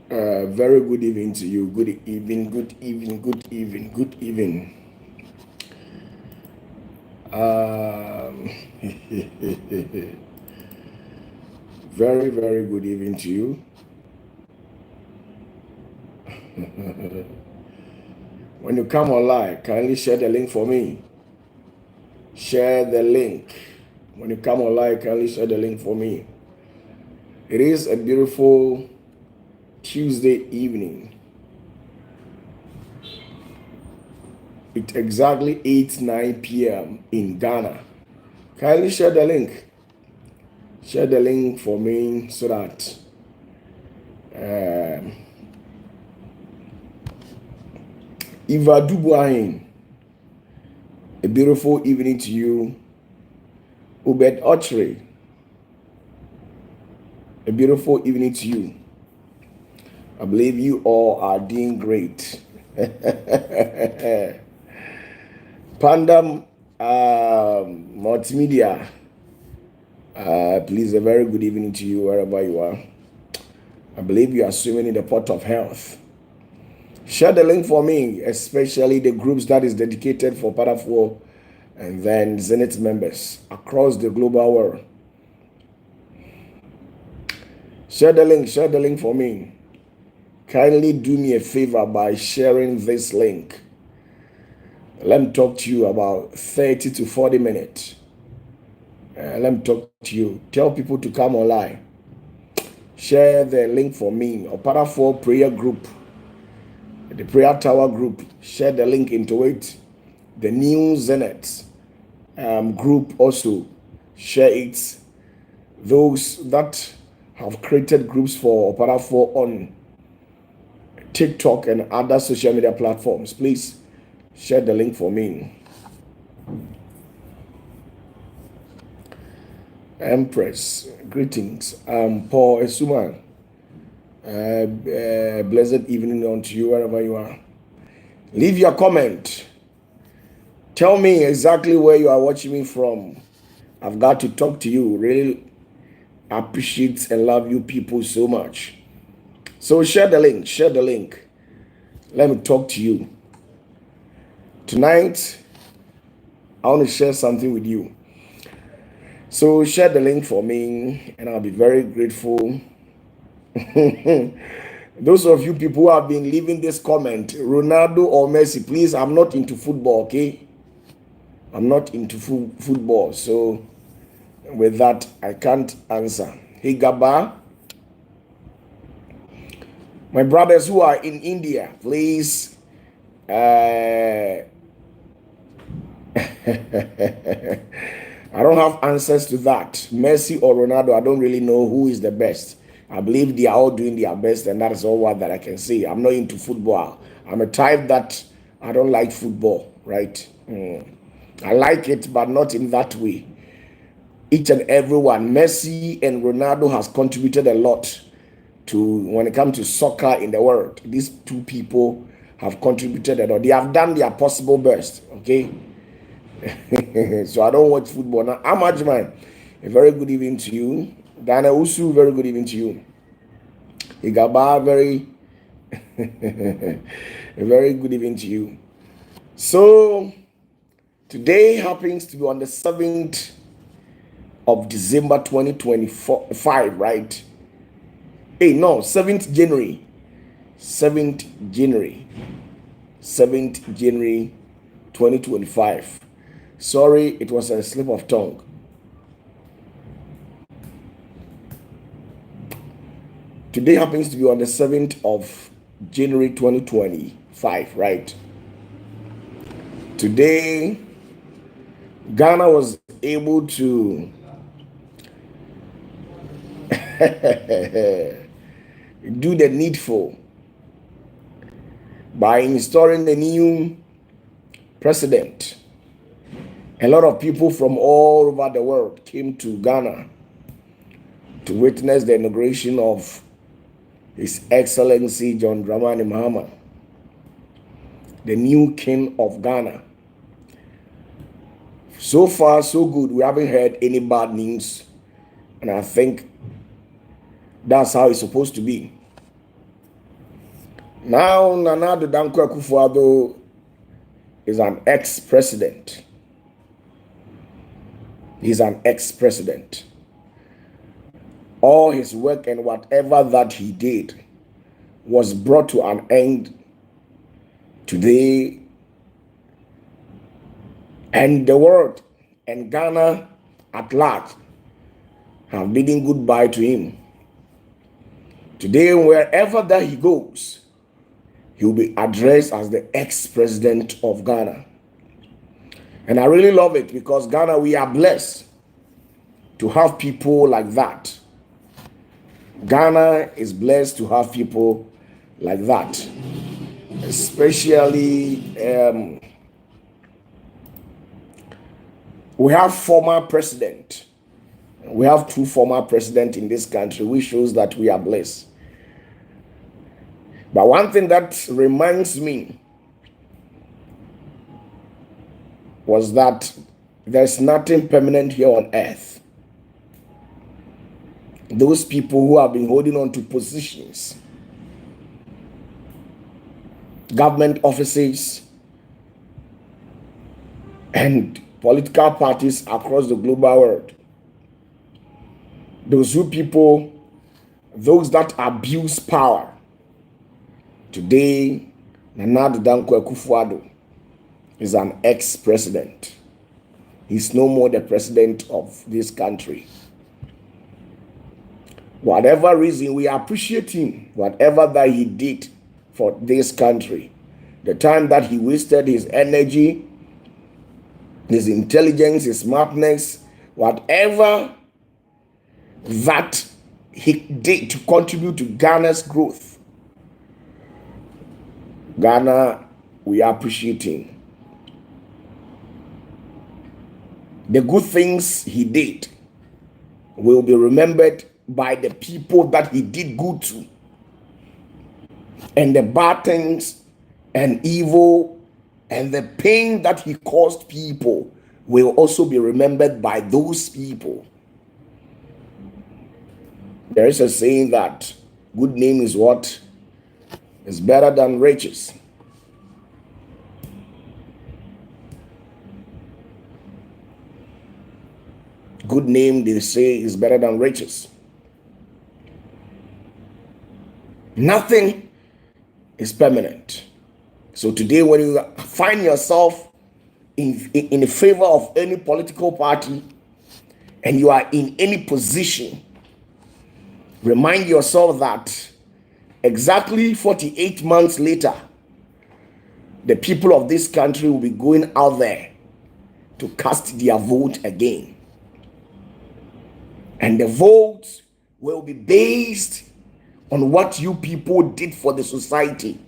Very good evening to you. Good evening, good evening, good evening, good evening. Very, very good evening to you. When you come online, kindly share the link for me. Share the link. When you come online, kindly share the link for me. It is a beautiful Tuesday evening. It's exactly 8-9 p.m. in Ghana. Kindly share the link. Share the link for me so that Eva Dubuahin, a beautiful evening to you. Ubed Ochre, a beautiful evening to you. I believe you all are doing great. Pandam Multimedia, please, a very good evening to you wherever you are. I believe you are swimming in the pot of health. Share the link for me, especially the groups that is dedicated for OPATAFUOR and then Zenith members across the global world. Share the link for me. Kindly do me a favor by sharing this link. Let me talk to you about 30 to 40 minutes. Let me talk to you. Tell people to come online. Share the link for me. OPATAFUOR prayer group, the prayer tower group. Share the link into it. The new Zenith group also. Share it. Those that have created groups for OPATAFUOR on TikTok and other social media platforms, please share the link for me. Empress, greetings. Paul Esuma. Blessed evening unto you wherever you are. Leave your comment. Tell me exactly where you are watching me from. I've got to talk to you. Really appreciate and love you people so much. So share the link. Share the link. Let me talk to you. Tonight, I want to share something with you. So share the link for me and I'll be very grateful. Those of you people who have been leaving this comment, Ronaldo or Messi, please, I'm not into football, okay? I'm not into football, so with that, I can't answer. Hey, Gaba, my brothers who are in India, please, I don't have answers to that. Messi or Ronaldo, I don't really know who is the best. I believe they are all doing their best, and that is all that I can say. I'm not into football. I'm a type that I don't like football, right? I like it, but not in that way. Each and every one, Messi and Ronaldo has contributed a lot to when it comes to soccer in the world. These two people have contributed a lot. They have done their possible best, okay? So I don't watch football now. Amajman, a very good evening to you. Dana Usu, very good evening to you. Igaba, a very good evening to you. So today happens to be on the 7th of December 2025, right? Hey, no, 7th January. 7th January 2025. Sorry, it was a slip of tongue. Today happens to be on the 7th of January 2025, right? Today, Ghana was able to do the needful by installing the new president. A lot of people from all over the world came to Ghana to witness the inauguration of His Excellency John Dramani Mahama, the new king of Ghana. So far, so good. We haven't heard any bad news, and I think that's how it's supposed to be. Now, Nana Addo Dankwa Akufo-Addo is an ex-president. He's an ex-president. All his work and whatever that he did was brought to an end today. And the world and Ghana at large have bidding goodbye to him. Today, wherever that he goes, he will be addressed as the ex-president of Ghana. And I really love it because Ghana, we are blessed to have people like that. Ghana is blessed to have people like that. Especially, we have former president. We have two former presidents in this country, which shows that we are blessed. But one thing that reminds me was that there's nothing permanent here on earth. Those people who have been holding on to positions, government offices, and political parties across the global world, those that abuse power. Today, Nana Addo Dankwa Akufo-Addo is an ex-president. He's no more the president of this country. Whatever reason, we appreciate him, whatever that he did for this country. The time that he wasted his energy, his intelligence, his smartness, whatever that he did to contribute to Ghana's growth. Ghana, we appreciate him. The good things he did will be remembered by the people that he did good to. And the bad things and evil and the pain that he caused people will also be remembered by those people. There is a saying that good name is what? Is better than riches. Good name, they say, is better than riches. Nothing is permanent. So today, when you find yourself in the favor of any political party and you are in any position, remind yourself that exactly 48 months later, the people of this country will be going out there to cast their vote again. And the vote will be based on what you people did for the society.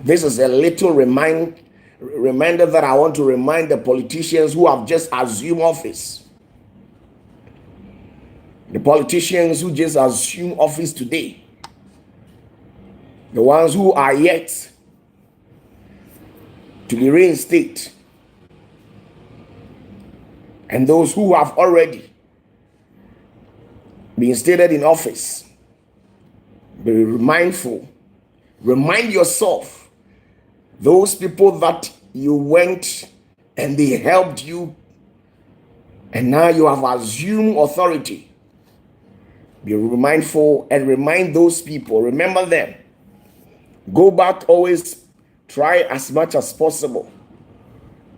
This is a little reminder that I want to remind the politicians who have just assumed office. The politicians who just assume office today, the ones who are yet to be reinstated, and those who have already been instated in office, be mindful. Remind yourself, those people that you went and they helped you, and now you have assumed authority. Be mindful and remind those people, remember them. Go back, always try as much as possible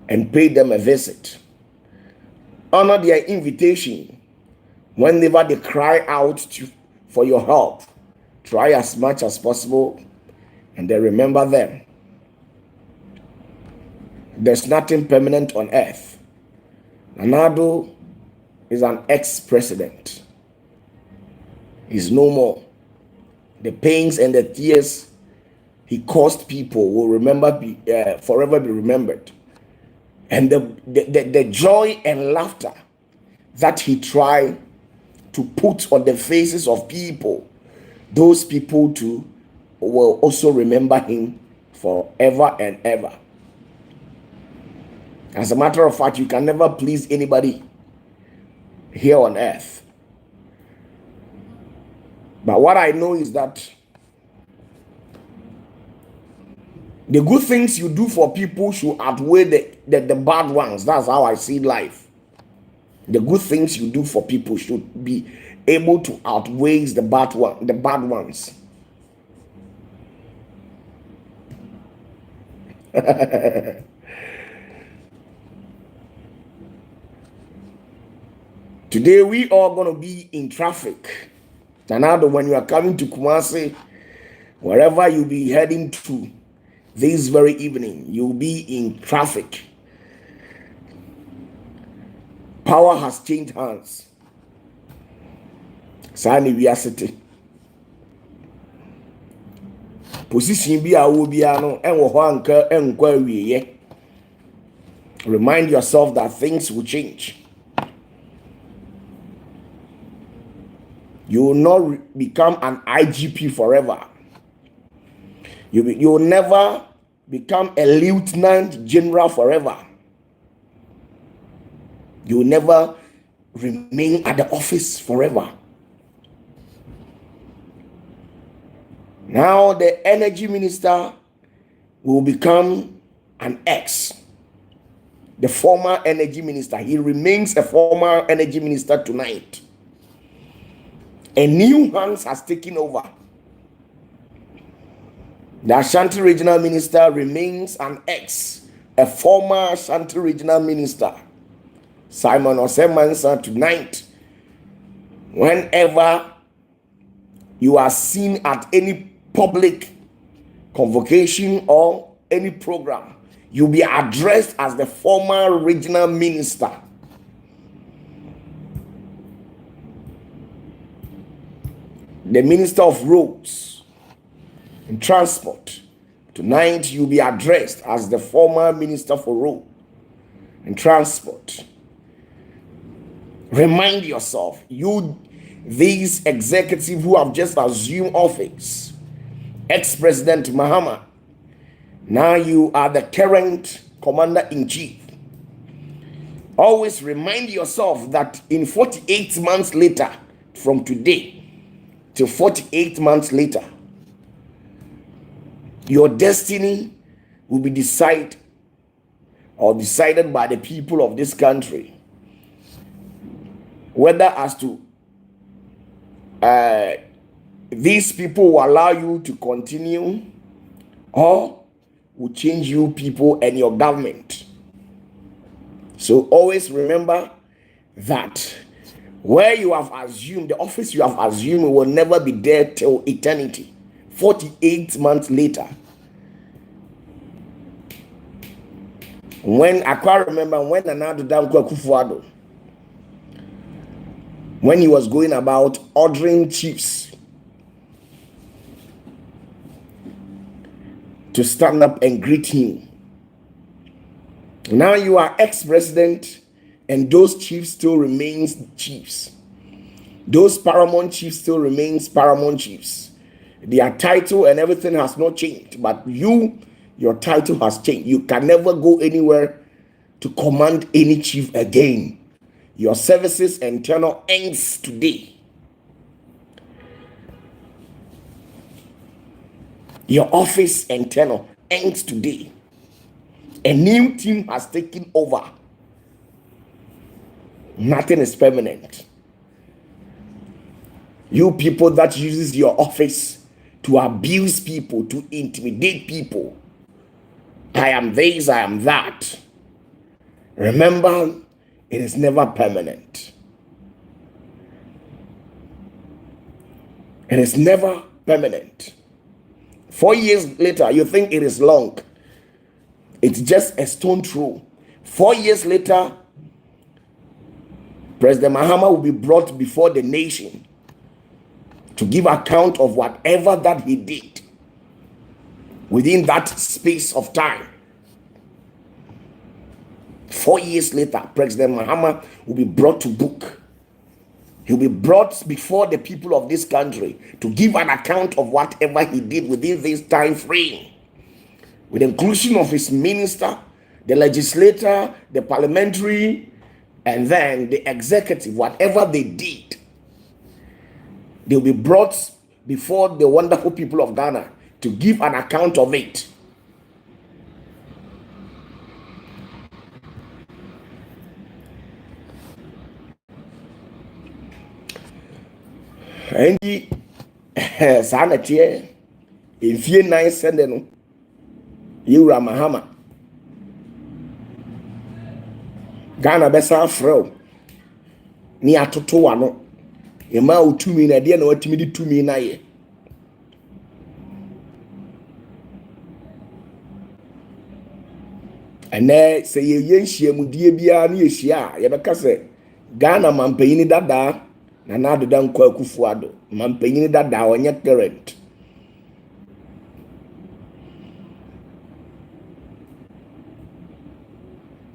and pay them a visit. Honor their invitation. Whenever they cry out for your help, try as much as possible and then remember them. There's nothing permanent on earth. Nana Addo is an ex-president. He's no more. The pains and the tears he caused people will forever be remembered. And the joy and laughter that he tried to put on the faces of people, those people too will also remember him forever and ever. As a matter of fact, you can never please anybody here on earth. But what I know is that The good things you do for people should outweigh the bad ones. That's how I see life. The good things you do for people should be able to outweigh the bad ones. Today we are going to be in traffic. And now when you are coming to Kumasi, wherever you be heading to this very evening, you'll be in traffic. Power has changed hands. Sani we are city. Position be a will be ano and wanka and query. Remind yourself that things will change. You will not become an IGP forever. You will never become a lieutenant general forever. You will never remain at the office forever. Now the energy minister will become an ex. The former energy minister. He remains a former energy minister tonight. A new hands has taken over. The Ashanti regional minister remains an ex. A former Ashanti regional minister. Simon Osemansa tonight. Whenever you are seen at any public convocation or any program, you'll be addressed as the former regional minister. The minister of roads and transport. Tonight you'll be addressed as the former minister for road and transport. Remind yourself, these executives who have just assumed office, ex-president Mahama, now you are the current commander-in-chief. Always remind yourself that in 48 months later, from today to 48 months later, your destiny will be decided by the people of this country. Whether as to these people will allow you to continue or will change you people and your government. So always remember that where you have assumed, the office you have assumed will never be there till eternity. 48 months later. When I can't remember when Nana Dankwa Kufuado, when he was going about ordering chiefs to stand up and greet him. Now you are ex-president and those chiefs still remains chiefs. Those paramount chiefs still remains paramount chiefs. Their title and everything has not changed, but your title has changed. You can never go anywhere to command any chief again. Your services and tenure ends today. Your office and tenure ends today. A new team has taken over. Nothing is permanent. You people that uses your office to abuse people, to intimidate people. I am this, I am that. Remember, it is never permanent. It is never permanent. 4 years later, you think it is long. It's just a stone throw. 4 years later, President Mahama will be brought before the nation to give account of whatever that he did within that space of time. 4 years later, President Mahama will be brought to book. He'll be brought before the people of this country to give an account of whatever he did within this time frame. With the inclusion of his minister, the legislator, the parliamentary, and then the executive, whatever they did, they'll be brought before the wonderful people of Ghana to give an account of it. Endi saa na tie efie nan sende no yewura mahama Ghana besa frɛ ni atoto wa no ema otumi na de na watimi di tumi na ye ene se ye nhia mu die bia na yehia ye beka se Ghana mampanyini dada na nadoda nkwa Akufo-Addo mampanyini dada onye current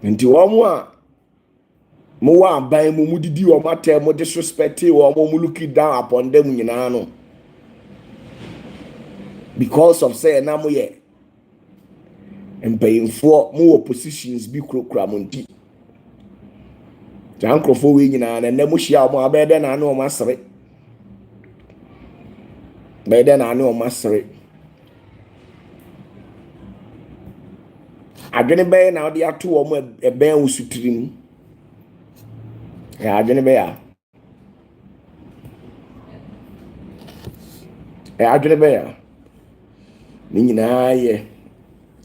nti womo a mo wa aban mu didi wo matem mo disrespect wo mo look down upon them nyina no because of say na mo ye mpayimfo mo oppositions bi krokra mo nti jankrofo we nyina na mo hia mo abede na ane o masere bede na ane o masere adwene be na odi ato wo mo eben usutirim ya adwene be ya ni nyina ye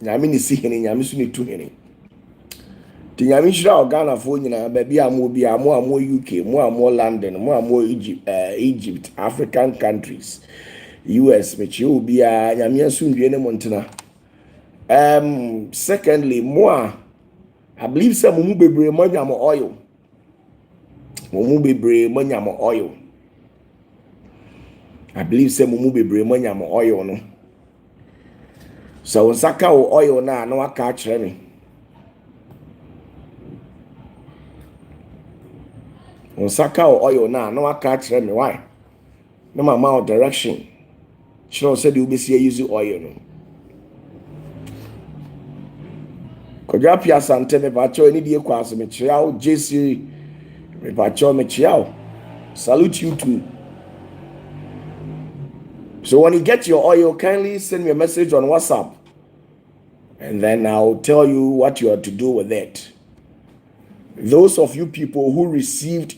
nyame ni sihene nyame su ni tuhene ti nyame hira Ghana fo nyina ba bia mo bia mo UK mo London mo Egypt African countries US mechi obia nyame asundwe ne montena secondly I believe some mu bebre manya mo oil mu bebre manya mo oil I believe some mu bebre manya mo oil no so nsaka o oil na waka kire me nsaka o oil na waka kire me why no mama direction sure said you be see use oil no Kodwa pia sante me bacho ni die kwa so me chiao JC me bacho me chiao salute you too. So when you get your oil, kindly send me a message on WhatsApp and then I'll tell you what you are to do with it. Those of you people who received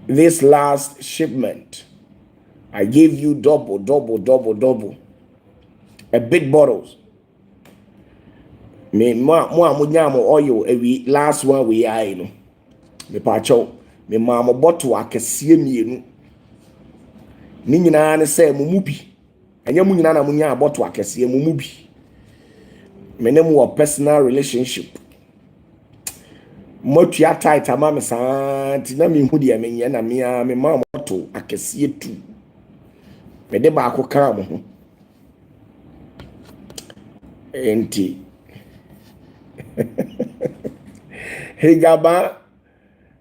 this last shipment, I gave you double a big bottles. Me oil every last one we are me pacho me mama bottle akesie mienu ni nyina ne se mumu bi anya mu nyina na munya bottle akesie mumu bi me ne mu personal relationship motua tight ama me santi na me hu de me nya na me mama bottle akesie tu me de ba akokra mo ho enti hey Gaba,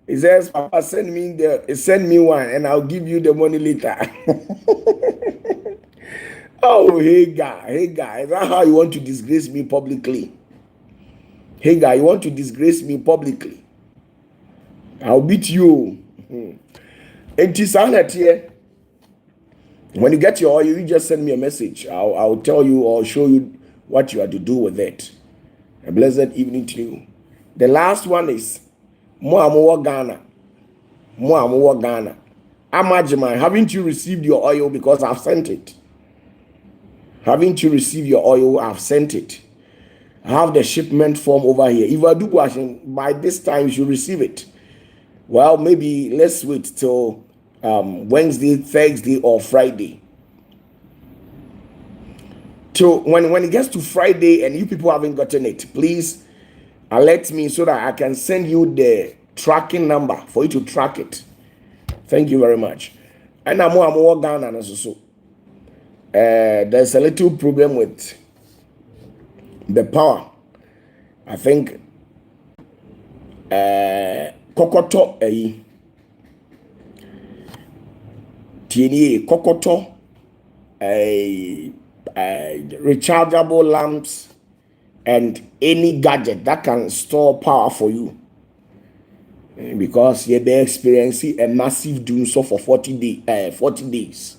he says, Papa, send me one and I'll give you the money later. Oh, hey guy, is that how you want to disgrace me publicly? Hey guy, you want to disgrace me publicly? I'll beat you. And here. When you get your oil, you just send me a message. I'll tell you or show you what you have to do with it. A blessed evening to you. The last one is Mo Ghana. Amajima, haven't you received your oil because I've sent it? Haven't you received your oil? I've sent it. I have the shipment form over here. If I do washing, by this time you should receive it. Well, maybe let's wait till Wednesday, Thursday, or Friday. So when it gets to Friday and you people haven't gotten it, please alert me so that I can send you the tracking number for you to track it. Thank you very much. And I'm more Ghana and so. There's a little problem with the power. I think Kokoto Kokoto rechargeable lamps and any gadget that can store power for you, because you'll be experiencing a massive Dumsor for 40 days.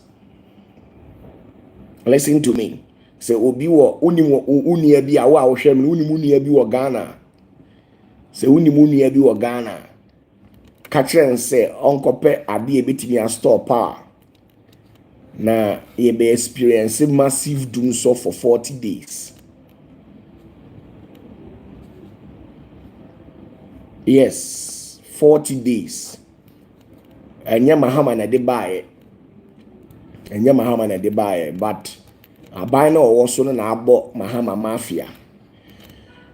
Listen to me. Say obi wo unia bi awa ohwem uni munia bi wo Ghana. Say uni munia bi wo Ghana. Catcher and say, Uncle Pet, I be a bit in your store power. Now, you be experiencing massive Dumsor for 40 days. Yes, 40 days. And Yamahama na de buy. And Yamahama na de buy, but I buy no also na abo Mahama Mafia.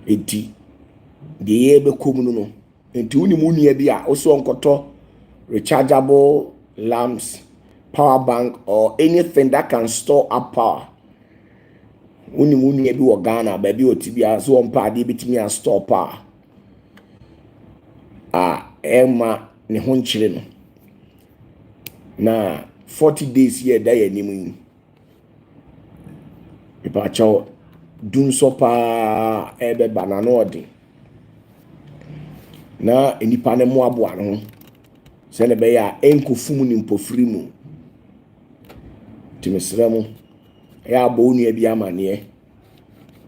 Eti the ebe komuno. Enti uni muni ebia also onkoto rechargeable lamps, power bank, or anything that can store up power. Uni muni ebi wo Ghana baby otibia so on pa de bitimi a store power. Emma ne ho nkyere no. Na 40 days here day animu. Ipa chaw Dumsor pa ebe banana odi. Na enipa ne mo aboa no. Se ne be ya enkofumu ni mpofiri mu. Timesremu ya bo nu ebi amane.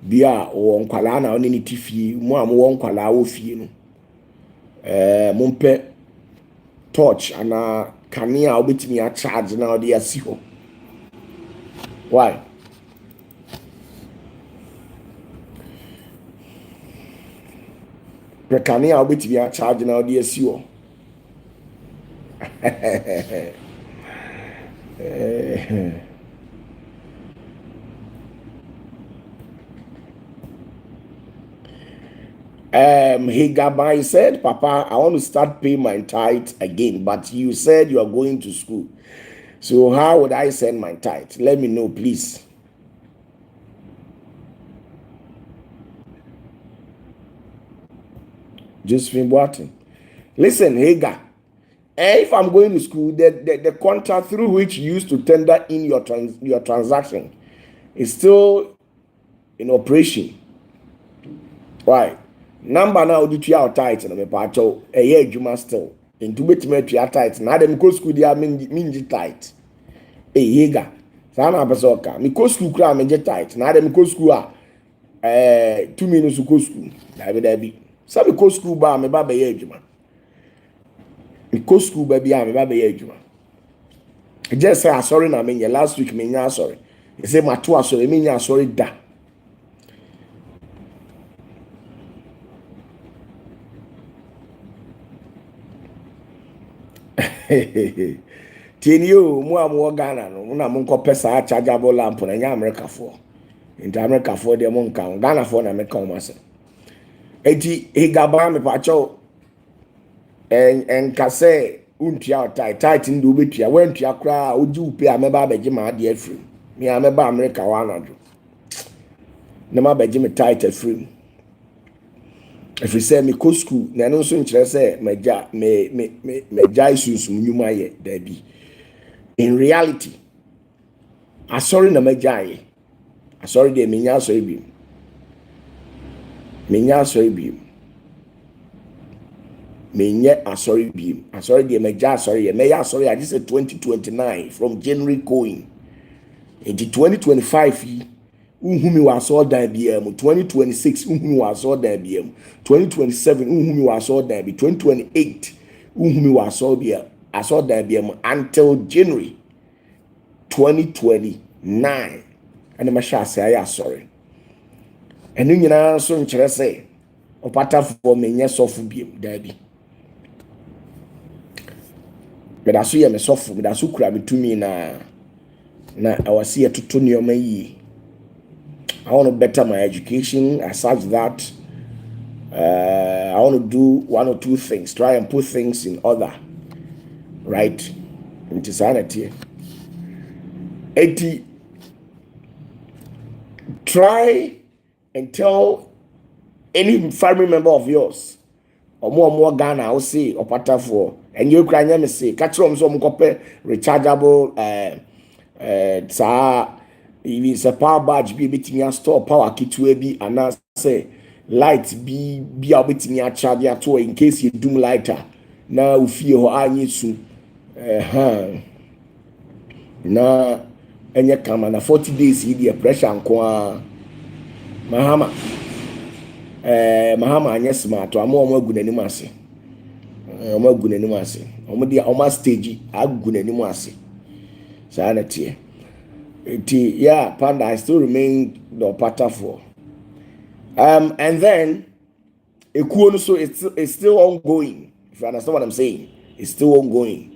Bia wo nkwala na oni ni tifie mu am wo nkwala wo fie no. Mumpe torch ana kanea obetimi a charge na odi asi ho. Why? Kanea obetimi a charge na odi asi ho. Higabai said, Papa, I want to start paying my tithe again, but you said you are going to school. So how would I send my tithe? Let me know, please. Josephine Boatin. Listen, Higa, if I'm going to school, the contract through which you used to tender in your transaction is still in operation. Why? Number now do to our tithe na me pacho eye adwuma still into betime tua tithe na dem ko school dia minji tithe yega sa na pese oka me ko school kra minji tithe na dem ko school a 2 minutes ko school da bi sa me ko school ba me ba be ye adwuma me ko school ba bia me ba be ye adwuma just say sorry na me last week me nya sorry e say mato sorry me nya sorry da. Tinio mu am Ghana no na mo nko pesa chargeable lamp na nya America for. Into America for dem nka Ghana for na me ka o mase. Eti higaba me pacho en kase untia tight ndu betua wantua kra oji upe ameba abeje ma ade afrim. Me ameba America wa anado. Na ma beje me tight afrim. If you say me ko school na no so nkyere say me jai sunsum nyuma ye da bi. In reality, I sorry na me jai. I sorry de me nya sorry bi. Me nya sorry bi. Me nya sorry bi. I sorry de me jai sorry. Me ya sorry I just said 2029 from January going. In 2025 unhumi was all that BM 2026 unhumi was all that BM 2027 unhumi was all that 2028 unhumi was all BM I saw that BM until January 2029 and my shall say I sorry and you know so nkyere say OPATAFUOR me nya sofu BM daddy me da so ye me sofu me da so kura me tumi na awase ye toto nioma yi. I want to better my education as such that I want to do one or two things, try and put things in order, right? Into sanity. 80. Try and tell any family member of yours, or more Ghana, I'll say, OPATAFUOR, and you can say, catch them some copy rechargeable, if it's a power badge be betting store power kit will be and say light be betting a charge at all in case you do lighter. Now if you are need to na any come na 40 days the pressure and Mahama anya smart to amo good animasi Oma gu n'anim ase. Oma dia oma stage agu n'anim ase. Saa na tie. Yeah, Panda, I still remain the OPATAFUOR. And then Ekuo so it's still ongoing. If you understand what I'm saying, it's still ongoing.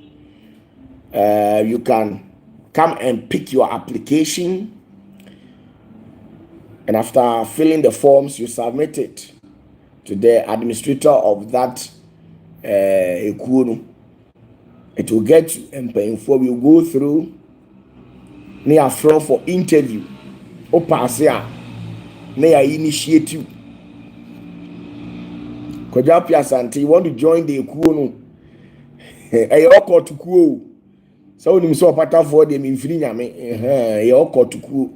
You can come and pick your application, and after filling the forms, you submit it to the administrator of that Ekuo. It will get you, and before we go through near from for interview. Pass ya, may I initiate you. Kojapia Santi, you want to join the Ekuo? Hey, oko to kuo. So when you saw OPATAFUOR them in Frinyame, hey, oko to kuo.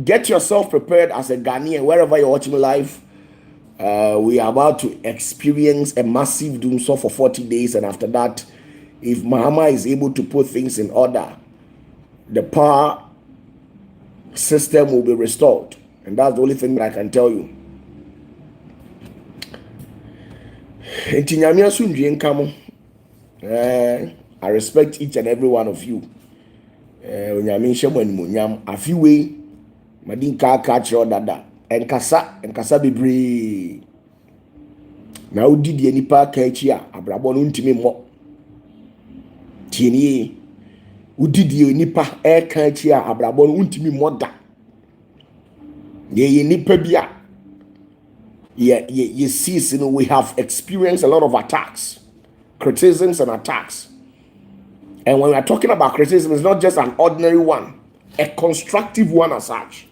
Get yourself prepared as a Ghanaian wherever you're watching live. We are about to experience a massive Dumsor for 40 days, and after that, if Mahama is able to put things in order, the power system will be restored, and that's the only thing that I can tell you. I respect each and every one of you. Enkasa bebre na udidi nipa kachi a abrabo no ntimi mo tieni udidi nipa kachi a abrabo no ntimi mo da ye nipa bia ye see, you know, we have experienced a lot of attacks, criticisms and attacks. And when we are talking about criticism, it's not just an ordinary one, a constructive one as such.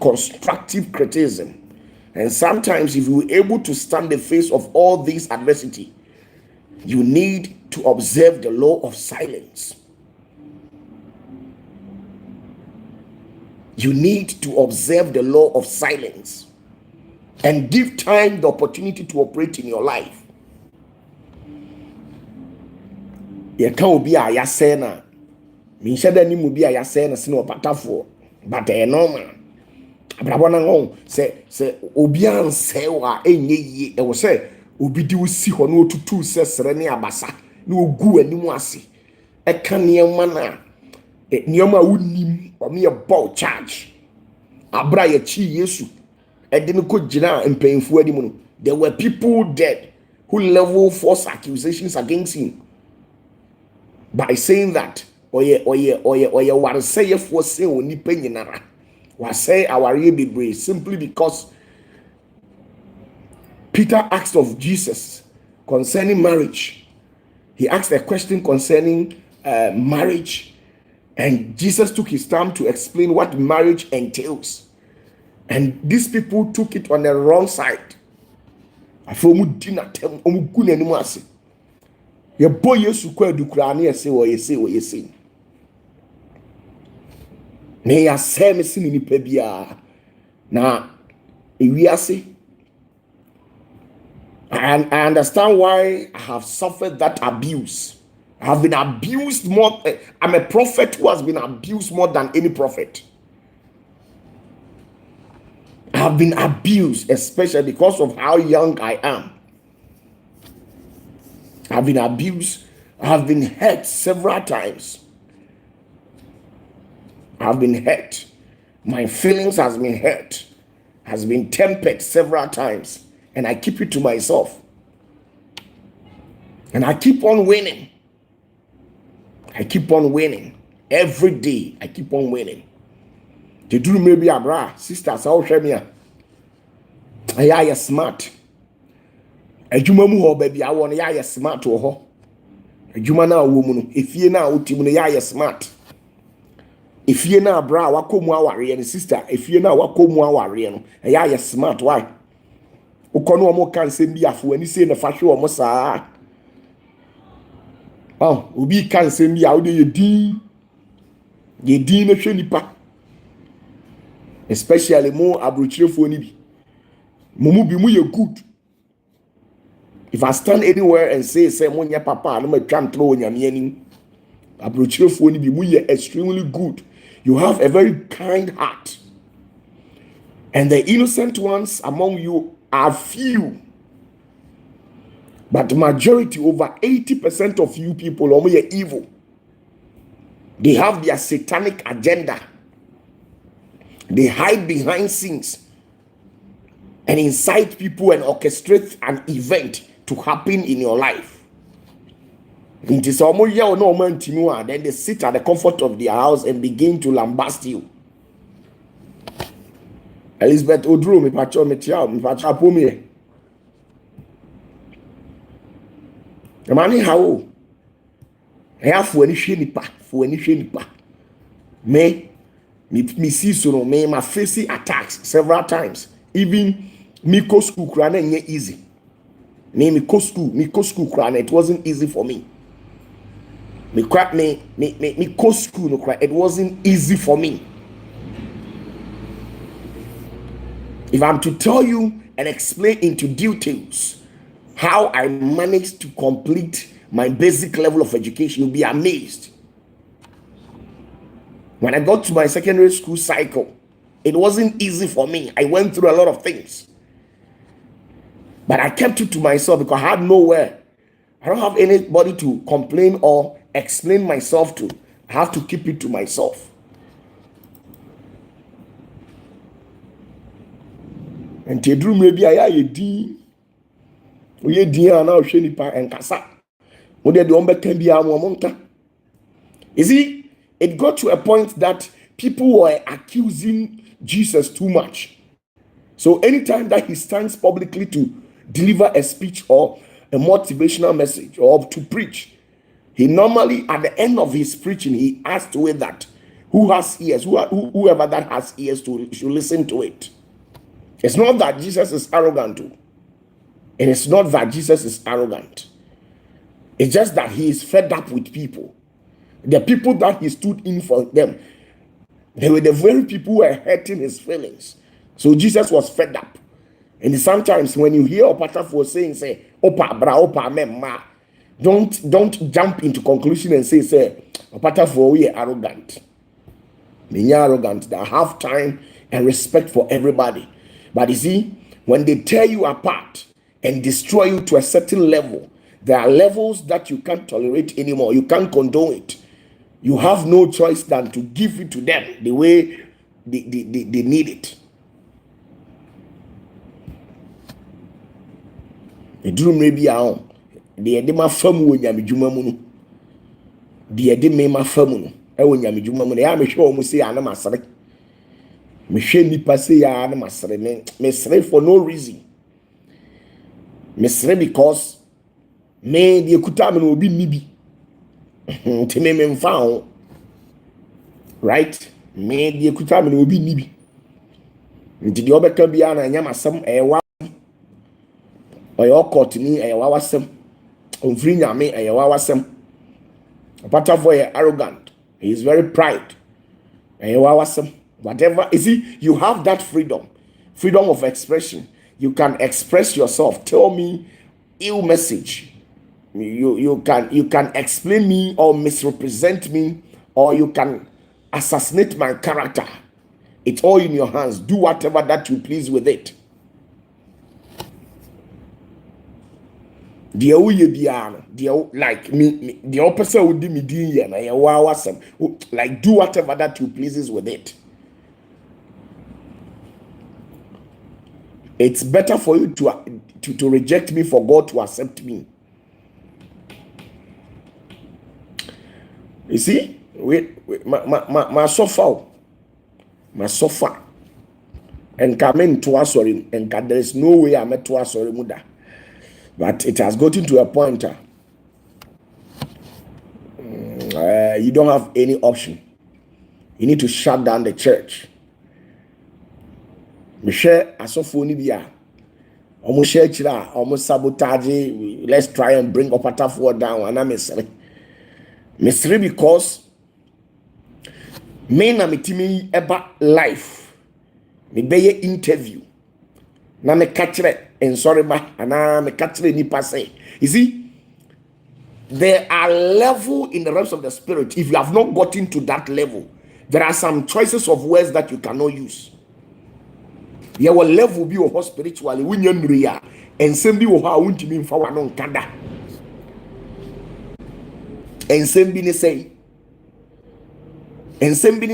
Constructive criticism. And sometimes if you're able to stand the face of all these adversity, you need to observe the law of silence. You need to observe the law of silence and give time the opportunity to operate in your life. You can't be a yasena. Me shada ni mu bi a yasena sino OPATAFUOR. But normal. Abrabona ngo se obi anse wa enye yi e wo se obi di wosi ho na otutu se sere ne abasa na ogu animu ase e ka niema na niema wonim o me ball charge abra ya chi Yesu e de ko gina mpanfu adimu no. There were people dead who level false accusations against him by saying that oye war say ye for say oni panyinara was say our be simply because Peter asked of Jesus concerning marriage. He asked a question concerning marriage, and Jesus took his time to explain what marriage entails. And these people took it on the wrong side. Your boy Yesu kwa dukrani ese wo yesi. Ne ya seme sini ni pebia na ewiase. And I understand why I have suffered that abuse. I have been abused more. I'm a prophet who has been abused more than any prophet. I have been abused, especially because of how young I am. I've been abused. I have been hurt several times. I've been hurt. My feelings has been hurt, has been tempered several times, and I keep it to myself. And I keep on winning. I keep on winning. Every day, I keep on winning. They do maybe a bra, sisters, I'll show me. I am smart. A jumamu ho baby, I want ya smart to ho. A jumana woman, if you now utimun ya smart. If you now bra, wakomu awari and sister, if you now wakomu awari, ya smart, why? Ukono mo can send me afu and say the fashion or mosa. Oh, ubi can send me out ye din a shenipa. Especially more abruchire for nibi. Mumu bi mu ye good. If I stand anywhere and say monya papa, no me tram throw nyame anim. Abruchire for nibi mu ye extremely good. You have a very kind heart. And the innocent ones among you are few. But the majority, over 80% of you people, are evil. They have their satanic agenda. They hide behind scenes and incite people and orchestrate an event to happen in your life. Then they sit at the comfort of their house and begin to lambast you. Elizabeth Odru, me pacho pome. The money how? I have for any shenipa. Me see so me my facing attacks several times. Even me go school krana ain't easy. Me go school krana, it wasn't easy for me. Me go school no cry, it wasn't easy for me. If I'm to tell you and explain into details how I managed to complete my basic level of education, you'll be amazed. When I got to my secondary school cycle, it wasn't easy for me. I went through a lot of things. But I kept it to myself because I had nowhere. I don't have anybody to complain or explain myself to. I have to keep it to myself. And Tedru maybe I di. We di ana ohwenipa enkasa. Wo de ombe kan bia mo monka. You see, it got to a point that people were accusing Jesus too much. So anytime that he stands publicly to deliver a speech or a motivational message or to preach, he normally at the end of his preaching he asks with that who has ears, whoever that has ears should listen to it. It's not that Jesus is arrogant too. And it's not that Jesus is arrogant. It's just that he is fed up with people. The people that he stood in for them, they were the very people who were hurting his feelings. So Jesus was fed up. And sometimes when you hear OPATAFUOR saying, say, Opa, bra, Opa, memma, don't jump into conclusion and say, OPATAFUOR, we are arrogant. They are arrogant. They have time and respect for everybody. But you see, when they tear you apart and destroy you to a certain level, there are levels that you can't tolerate anymore. You can't condone it. You have no choice than to give it to them the way they need it. The dream may be on the edema firm when Yamijumamunu. The edema firm when Yamijumamunu. I am sure almost say Anamasare. Michelle Nipase Anamasare. Mesre for no reason. Mesre because me the Kutaman will be Nibi. Timem found right. Me the Kutaman will be Nibi. Into the other Cambiana and Yamasam Ewa. Or your court me a wawasem, on free yame a wawasem. OPATAFUOR arrogant, he is very proud. A wawasem, whatever. You see, you have that freedom of expression. You can express yourself. Tell me ill message. You can explain me or misrepresent me, or you can assassinate my character. It's all in your hands. Do whatever that you please with it. The like me, the opposite would be me doing like do whatever that you pleases with it. It's better for you to reject me for God to accept me. You see, my sofa, and come in to us sorry, and there is no way I'm at to us sorry muda. But it has gotten to a point you don't have any option. You need to shut down the church. Michelle Asofoni Bia. Almost church, almost sabotage. Let's try and bring OPATAFUOR down. And I'm Misri because me na mitimi eba life. Me beye interview. Na me catch it. And sorry, and me catch nipa say. You see, there are levels in the realms of the spirit. If you have not gotten to that level, there are some choices of words that you cannot use. ye will level bi wo spiritually wunya nuri a ensem bi wo ha wuntimi mfa wa no nkada ensem bi ni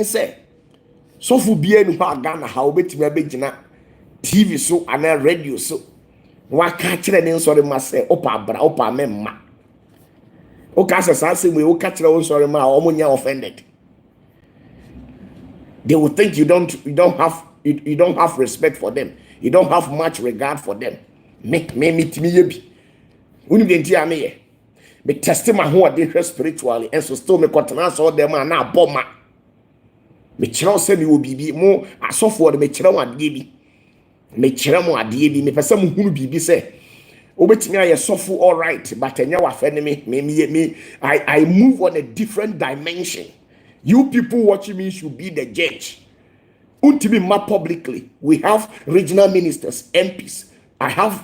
say so fu bia ni ha Ghana ha obetimi abegina TV so ana radio so wa ka kire ne nsori ma say opa bra opa memma o ka sa say we o ka kire won sori ma o munya offended. They will think you don't have respect for them. You don't have much regard for them. Me yebi. Uni denti ame me test my ho dey spiritually and so still me kwatena so them na boma. Me kire say me will bibi mo asofo me kire mo ade bi. Me kire mo ade bi me pese mo hunu bibi say obetimi aye sofo all right but enya wa fe me I move on a different dimension. You people watching me should be the judge. Ultimately, publicly, we have regional ministers, MPs. I have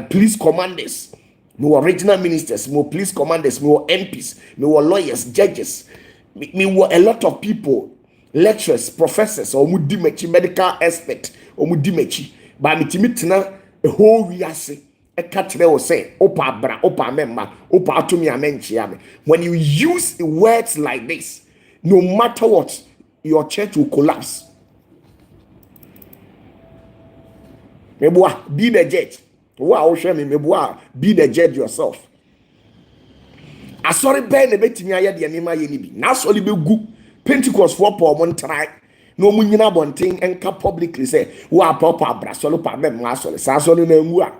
police commanders. We were regional ministers, we were police commanders, we were MPs, we were lawyers, judges. We were a lot of people, lecturers, professors, or medical experts, or mudimechi. But mitimitina a whole riase. A catcher will say, Opa bra, Opa member, Opa atumi amenchi. When you use words like this, no matter what, your church will collapse. Be the judge. Wow, be the judge yourself. I sorry, Ben, a bit me. I had the anima yenibi. Now, so be good. Pentecost for poor one try. No munina one thing and can publicly say, Wa papa brasolo pa mem masole, sasoli nemua.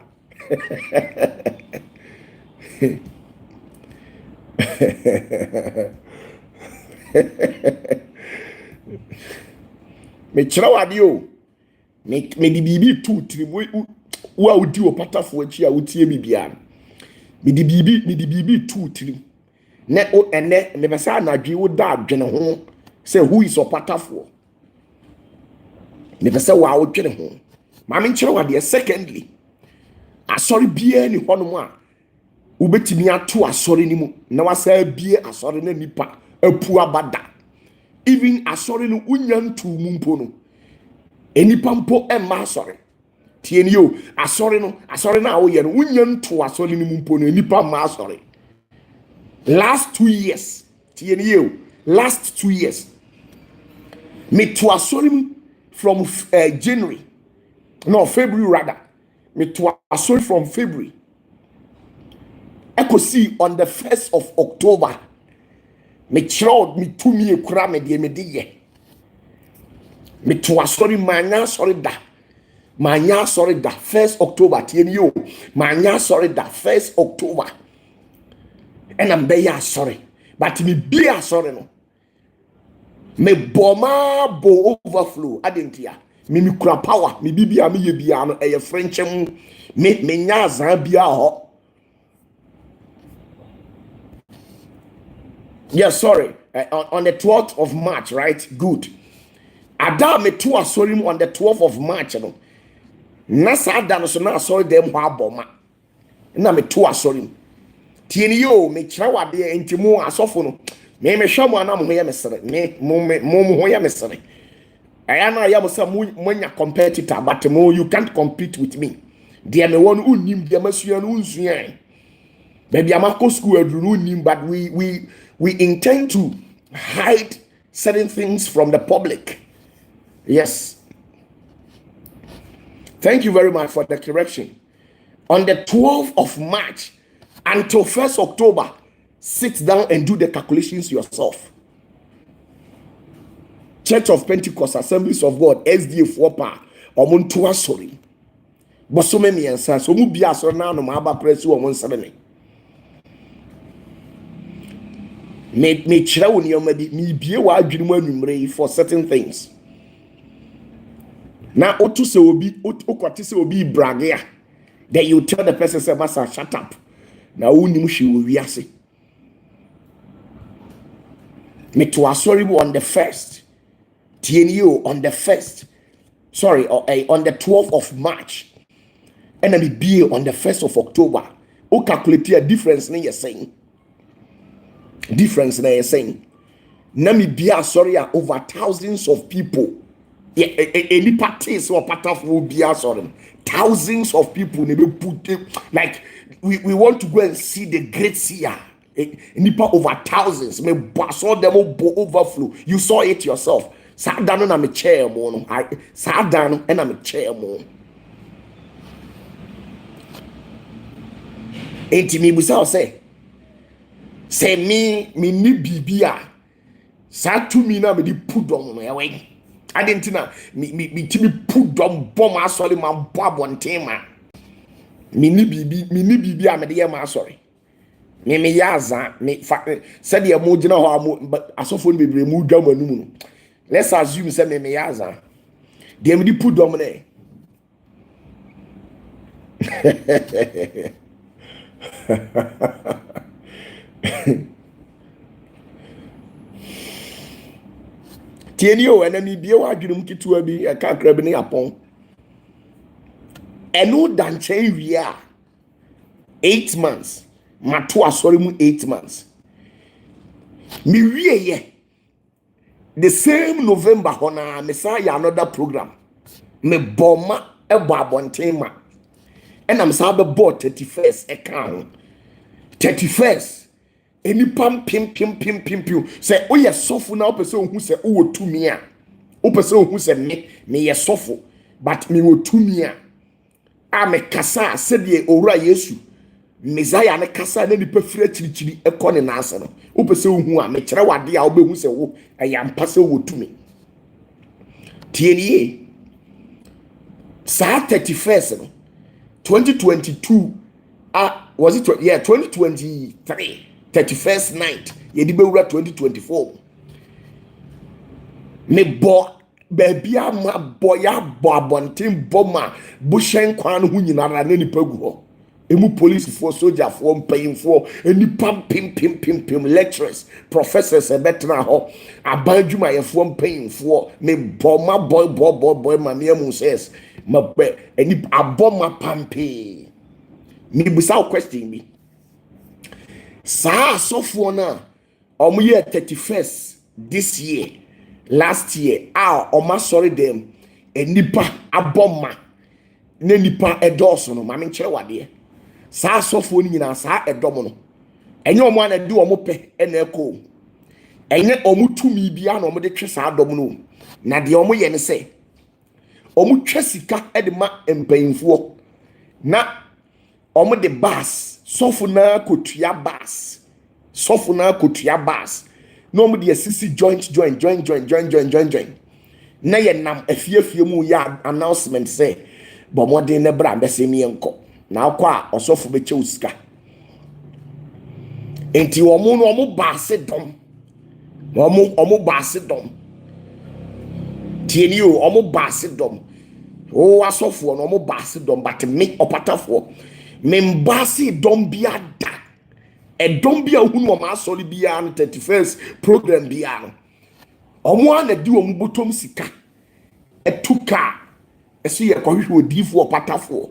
Me chira wadio me di bibi tu trim wa udi OPATAFUOR chi a utie bibia me di bibi tu trim ne o ene me besa na dwi wo da adwene ho say who is OPATAFUOR me besa wa wo dwene ho ma me chira wade. Secondly, asori bia ni hono a ubetimi ato asori ni mu na wasa bie asori na nipa apu abada. Even asori no unyantu mumpo no enipa mpo emma asori tieni yo asori na wo ye no unyantu asori ni mumpo no enipa ma asori. Last 2 years tieni yo last 2 years me to asori from February rather, me to asori from February I could see on the 1st of October me chiro me to me kura me de me de me to asori manya sorry da 1st October tieni yo manya sorry da 1st October and I'm be sorry but me be sorry no me boma bo overflow adentia me kura power me bibia me ye bia no e French me nya zambia ho. Yes, sorry. On the 12th of March, right? Good. Adam me to asori on the 12th of March, no. Nasa Adam so na asori dem ho aboma. Na me to asori. Tieni yo me kira de entimu asofo no. Me hwamo ana mo ye mesere. Me mo ye mesere. Aya na ya mo sa monya competitor but you can't compete with me. Dia me won unnim dia masua no unsua. Baby amako school aduru unnim but we intend to hide certain things from the public. Yes. Thank you very much for the correction. On the 12th of March until 1st October, sit down and do the calculations yourself. Church of Pentecost, Assemblies of God, SDA 4 omuntua sorry. Bosome miensa so mu bia so na no ma ba press wo mon sebe me chira woni omadi me bie wa adwene mu anumre for certain things. Now otu se obi okwate se obi bragea, then you tell the person say masa shut up. Now unim hwe wo wiase. Me to asori on the 1st. TNU on the 1st. Sorry, on the 12th of March. And then be on the 1st of October. O calculate a difference na you're saying. Difference na you're saying. Na me be sorry over thousands of people Yeah, any parties or OPATAFUOR be sorry. Thousands of people never put it, like we want to go and see the great seer. Nipa over thousands. Me saw them overflow. You saw it yourself. Sat down and I'm a chair more. I sat down and I'm a chair more. Ain't me without say me ni bibia. Sa to me na me di put down my way. I didn't know me put down bomb asoli man bob one tema. Me ni bibia me de ma sorry. Me yaza me said the mo gina ho but asofo ni bebre mu dwa manu mu. Let's assume say me yaza. Dem me di put down there. Tienio enemy bia wa adwunum kitua bi e kakra bi ne yapon eno danche wia 8 months mato asori mu 8 months mi wie ye the same November hona me say another program me boma e bo abonten ma enam sa be bo 31st e kan 31st eni pam pim say o ye sofo na opese ohun say o wo tumi a opese ohun say me ye sofo but me wo tumi a me kasa se de owura Yesu Messiah ne kasa na nipa fira chirichiri ekọ ne nase no opese ohun a me kire wade a obehu say wo ayampa se wo tumi tienie sa 31st no 2022 was it 2023 31st night yedi bewura 2024 me bo baby ama boya bo abonten boma bushen kwan hu nyinara na nipa gu ho emu police for soldier for paying for any pim lecturers professors betra ho abanjuma ye for paying for me boma boy ma me mu says ma any aboma pampe me busa question me sa sofo na omo year 31st this year last year oma sorry them enipa aboma na nipa edoso no ma me nkere wade sa sofo ni nyina sa edomo no enye omo na di omo pe na eko enye omo tumi bia na omo de twe sa adomo no na de omo ye ne se omo twa sika e de ma empanyimfo na omo de bus sofo na kotua bus no mo de asisi join na ye nam afiefie mu ya announcement say bo modern na bra mbese mi enko na akwa osofo be che usika enti omo no omo baase dom omo baase dom tieni o omo baase dom o asofo no omo baase dom but me OPATAFUOR me mbasi dom bia da e dom bia hunu o ma asori bia no 31st program bia no omo ana di omo botom sika etuka esi ye kohwe odifo OPATAFUOR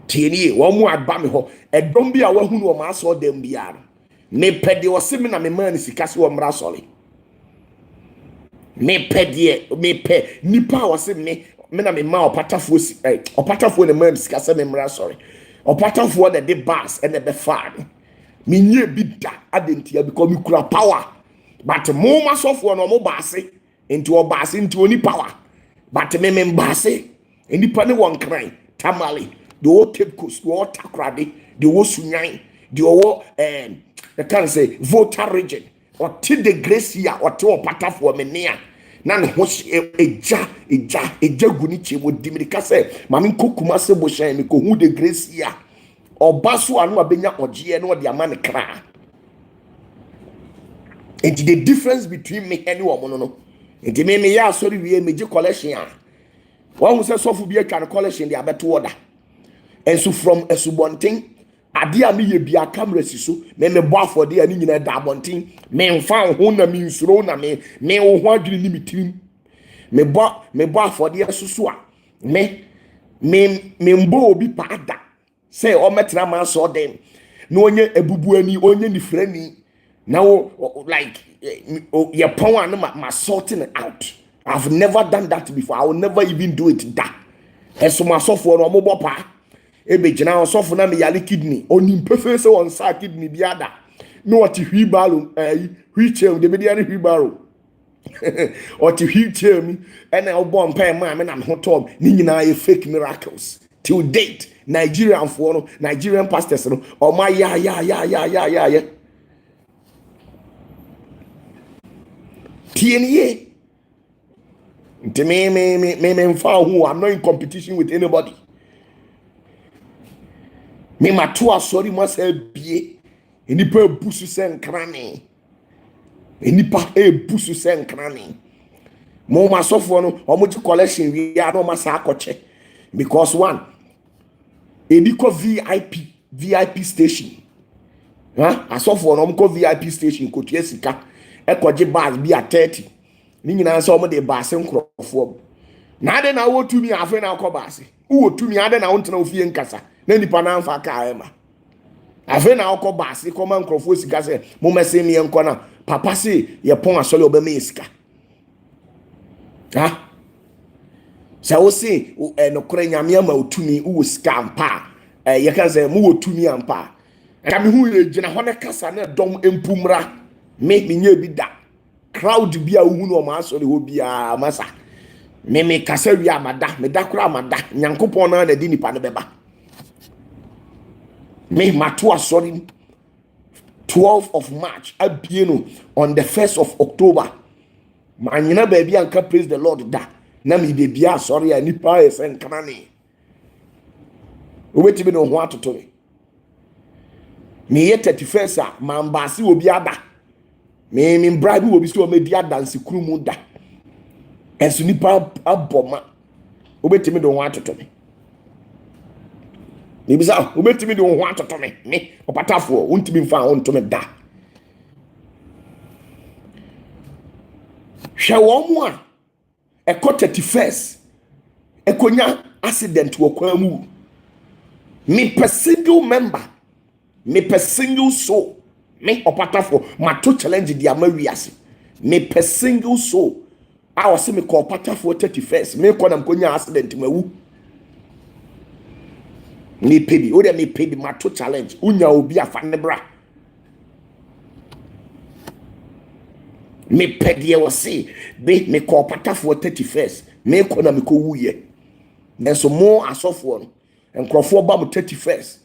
tieni omo aba me ho e dom bia wa hunu o ma asori dem bia no me pede o se me na me man sika se o mra asori me pe nipa o se me na me ma OPATAFUOR ne man sika se me mra sorry OPATAFUOR the bus and the fan me nye bi da adentia because me kura power but mo ma sofo no mo baase into o baase into oni power but me baase enipa ne won kran tamale the whole Cape Coast the whole Takrade the whole Sunyan the whole the can say voter region or till the grace here or to OPATAFUOR me near na ne ho eja guni che wo dimirika se mame kokuma se bo shan me ko hu de grace ya obaso anu abenya ogie no de ama ne kra and the difference between me and woman no and me ya sorry we me je collection a one who say sofu bi atwa collection de abeto order and so from esubonten ade a me ye bia camera siso me bo afode ani nyina da abonten me mfa ho na me nsuro na me ho adwene ni mitirim me bo afode asusu a me mbo obi pada say o metra man so dem na onye ebubu ani onye nifrani na o like your power my sorting it out. I've never done that before. I will never even do it that. And so my software no mobile pa. Ebe jina software na me yale kidney. Oni mpefe se on sa kidney biada. No what wheelbarrow wheelchair de be dey wheelbarrow. Or to wheelchair me and I born pay man na ho tom. Ni nyina ye fake miracles. Till date Nigerian for no Nigerian pastors no or my ya. TNA. I'm not in competition with anybody. Me matua sorry must be any per busu sen cranny. Any pa a busu sen cranny. More my software or much collection we are no masakoche. Because one, any VIP station. Huh? A software no VIP station could yesika. Ekoje bars be at 30. Ni nyina so mo de baase nkrofo na de na wo tumi afa na akọ baase wo tumi ade na wontena ofie nkasa na nipa na amfa ka ema afa na akọ baase koma nkrofo sika se mo mese mi enko na papa se ye pon asole oba me sika ha sa wo se no kore nyame ama otumi wo sika ampa ye kan se mo wo tumi ampa ka me hu ye gina ho ne kasa na dom empumra me nya bi da crowd bia wu no ma so le ho bia masa me kasa wi amada me da kura amada nyankopon na di nipa ne beba me mato asori 12th of March abieno on the 1st of October manyina ba bia nka praise the Lord da na me be bia asori a nipa esen kanane obeti be no ho atoto me ye 31st a mambasi obi ada me bribe will be so media dance krumu da enso nipa aboma obetimi do ho atoto me ni bisa obetimi do ho atoto me opatafo untimi mfa onto me da hwe wo mu a eko 31st ekonya accident wo kwamu me per single member me per single soul me opatafo mato challenge di amawiase me per single soul I was me call opatafo 31st me ko na mkonya accident mawu me pedi o de me pedi mato challenge unya obi afa ne bra me pedi e wose be me call opatafo 31st me ko na me ko wuye nenso mo asofo no enkrofo ba mo 31st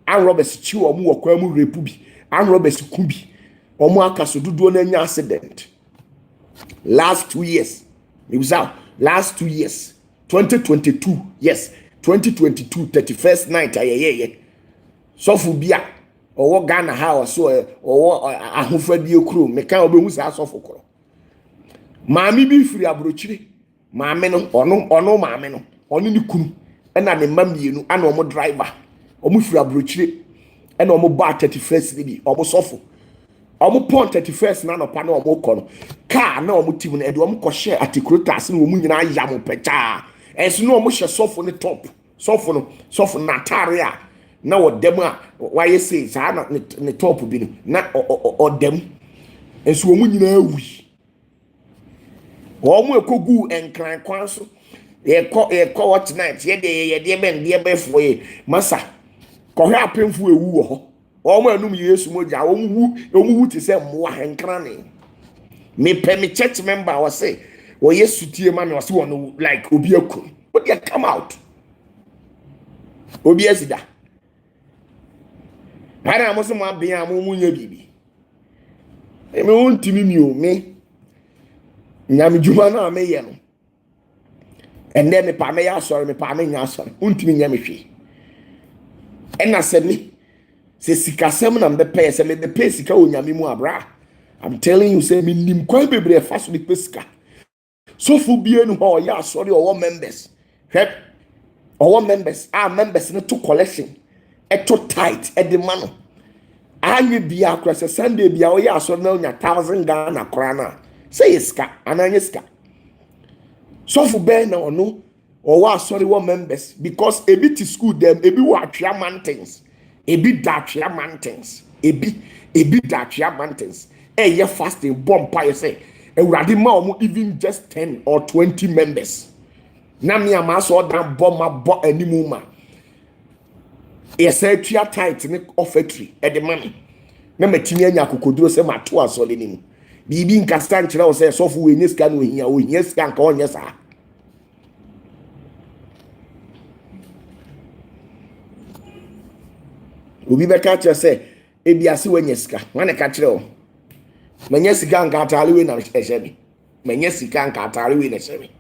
an robbers chi o mu wakwa mu repubi and Roberts Kubi, Omo Akaso Dudu na accident. Last 2 years, it was out. Last 2 years, 2022, yes, 2022, 31st night, so Fubia, or Ghana house, or Ahufadi crew, Meka Obemus house of Okro. Mammy be free abrochiri, Mameno, or no Mameno, only the crew, and an Mammy, and Omo driver, Omu free abrochiri. And omo bar 31st lady omo sofo omo pon 31st na no pa na omo kọ no car na omo tim na e do omo kọ share articulator se no omo nyina yam pecha enso no omo hye sofo ne top sofo na tare a na odem a why say sa na ne top bi na odem enso omo nyina awi omo ekogu enkran kwan so ye kọ what night ye de ben de be fo ye masa kohwe apemfu ewu wo ho omo anum Yesu moja omu ti se moa henkrane me pe me church member was say wo Yesu tie ma me was won like obi akun what dey come out obi asida para mo so mo abia mo munya bibi e me wontimi mi o me nyame juma na me ye no and then me pa me ya sorry me pa me nya sorry wontimi nya me hwe and I said me say sika sem na me pay say me the pay sika onyame mu abra I'm telling you say me nim kwan bebre fa so the pay sika so fu bie no ho ya sorry or members hwep or members members no to collection to tight e de man anyi bia akra say Sunday bia o ya sorry na onya 1000 Ghana krana say sika ananya sika so fu be na ono or what sorry what members because a bit school them a bit what mountains a bit that mountains a bit that mountains ɛyɛ fasting bomb pa say ewurade ma omo even just 10 or 20 members na me ama so dan bomb ma bo animu ma yesa tua tight ne offertory e de mame na matimi anya kokoduro se mato asole ni mu bibi nkasta nkyerɛ wo sɛ sɔfo we nyeska no ohia sika nka onye saa obi be ka kyerɛ sɛ ebiase wanya sika wane ka kyerɛ wo manya sika nka atare we na ɛhyɛ bi manya sika nka atare we na ɛhyɛ bi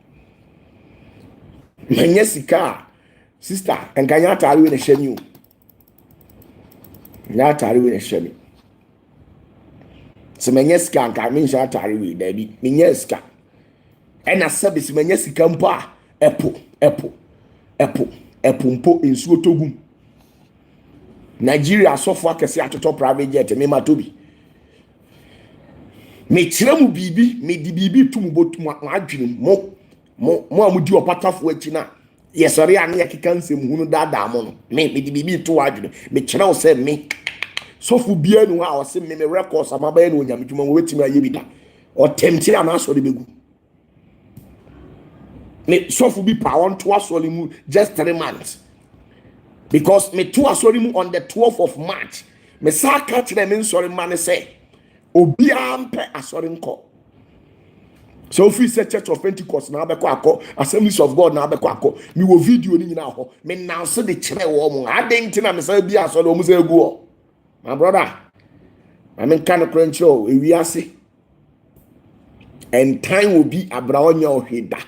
manya sika sister nka nya atare we na ɛhyɛ ni o nya atare we na ɛhyɛ bi se manya sika nka me nhyɛ atare we da bi menya sika ɛna sɛbi se manya sika mpo a ɛpo mpo ensuo togum Nigeria sofo akese atoto private jet me matobi me kyerɛ mu bibi me di bibi tum botum adwene mo amudi opatafo akyi na yesɔre ane yakeka nsɛm hunu dada mo no me di bibi to adwene me kyerɛ wo sɛ me sofo bia nu a ɔse me records amaba no onyame dwuma wo wetimi aye bi da ɔtemtire ana asɔre begu me sofo bi pa on to asɔre mu just 3 months because me to asɔre mu on the 12th of March me sa ka kyerɛ me nsɔre ma ne sɛ obi ampe asɔre nkɔ so if say Church of Pentecost na abekɔ akɔ Assemblies of God na abekɔ akɔ me wo video ni nyina hɔ me announce de kyerɛ wo mo aden na me say bi asɔre o mo say egu hɔ my brother I mean kind of control ewi ase and time will be abraonya oheda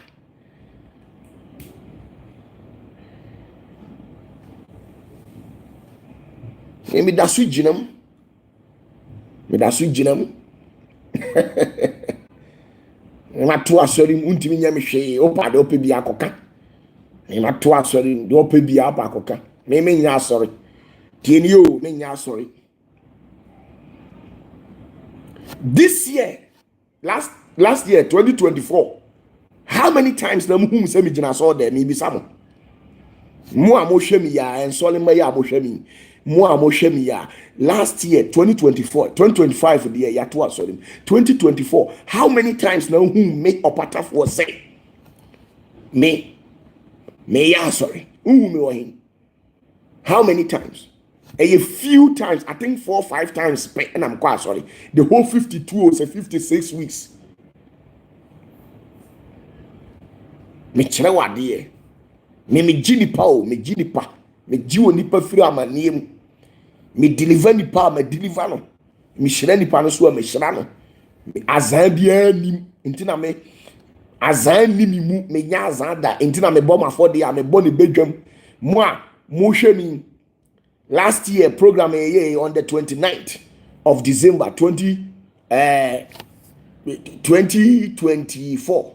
me da su ginam ma to asori untimi nya me hwe opa de opa bi akoka ma to asori de opa bi apa akoka me nya asori tieni o me nya asori this year last year 2024 how many times na mu se me gina so there me bi samo mo a mo hwe mi ya ensole ma ya mo hwe mi mo a mo hwe mi ya last year 2025 the year ya to asori 2024 how many times na who make opatafuo say me ya sorry who me wa how many times a few times I think 4 or 5 times and I'm quite sorry the whole 52 or 56 weeks me chere wade me gini pa o me gini pa me jiwo nipa firi amanie mu me deliver nipa me deliver no me hyira nipa no so me hyira no azan bia nim ntina me azan ni mu me nya azan da ntina me bɔ mafɔde a me bɔ ne bedwam mo hwɛ mi last year program on the 29th of December 2024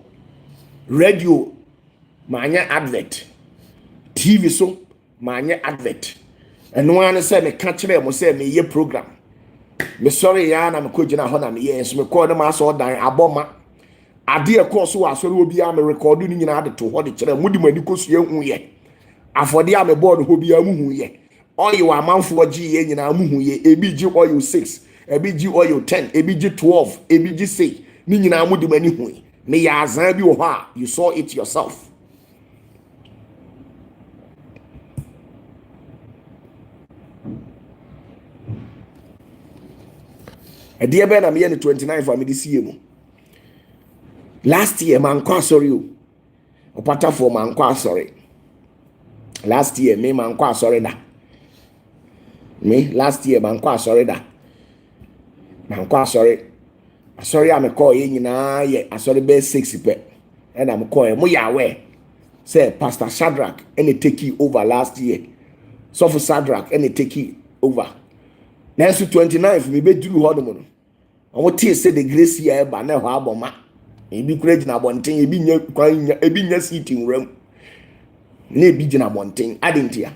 radio manya advert TV so manya advert and one say me catch them mo say me ye program me sorry ya na me ko gina ho na me yes me call them aso dan aboma ade e course wo asori obi a me record ni nyina ade to ho de kire mudi mani ko so hu ye afode a me board ho bi amu hu ye oil amanfo gi ye nyina amu hu ye ebi gi oil 6 ebi gi oil 10 ebi gi 12 ebi gi 6 ni nyina mudi mani hu me ya azan bi wo ha you saw it yourself. A dear Ben, I'm here in 29 for me this year. Last year, man, quite sorry. Opatafuo man, quite sorry. Last year, me man, quite sorry da. Me last year, man, quite sorry da. Man, quite sorry. Sorry, I'm a call in na yeah. I sorry, be 6 pe. And I'm calling. Mo ya aware. Say Pastor Shadrach, and they take you over last year. So for Shadrach, and they take you over. Next 29th, we be do hodomo. I want to say the grace here, but now how about ma? Ebi kura gyina abɔnten, ebi nya kwan nya, ebi nya sitting room. Na ebi gyina abɔnten, adentia.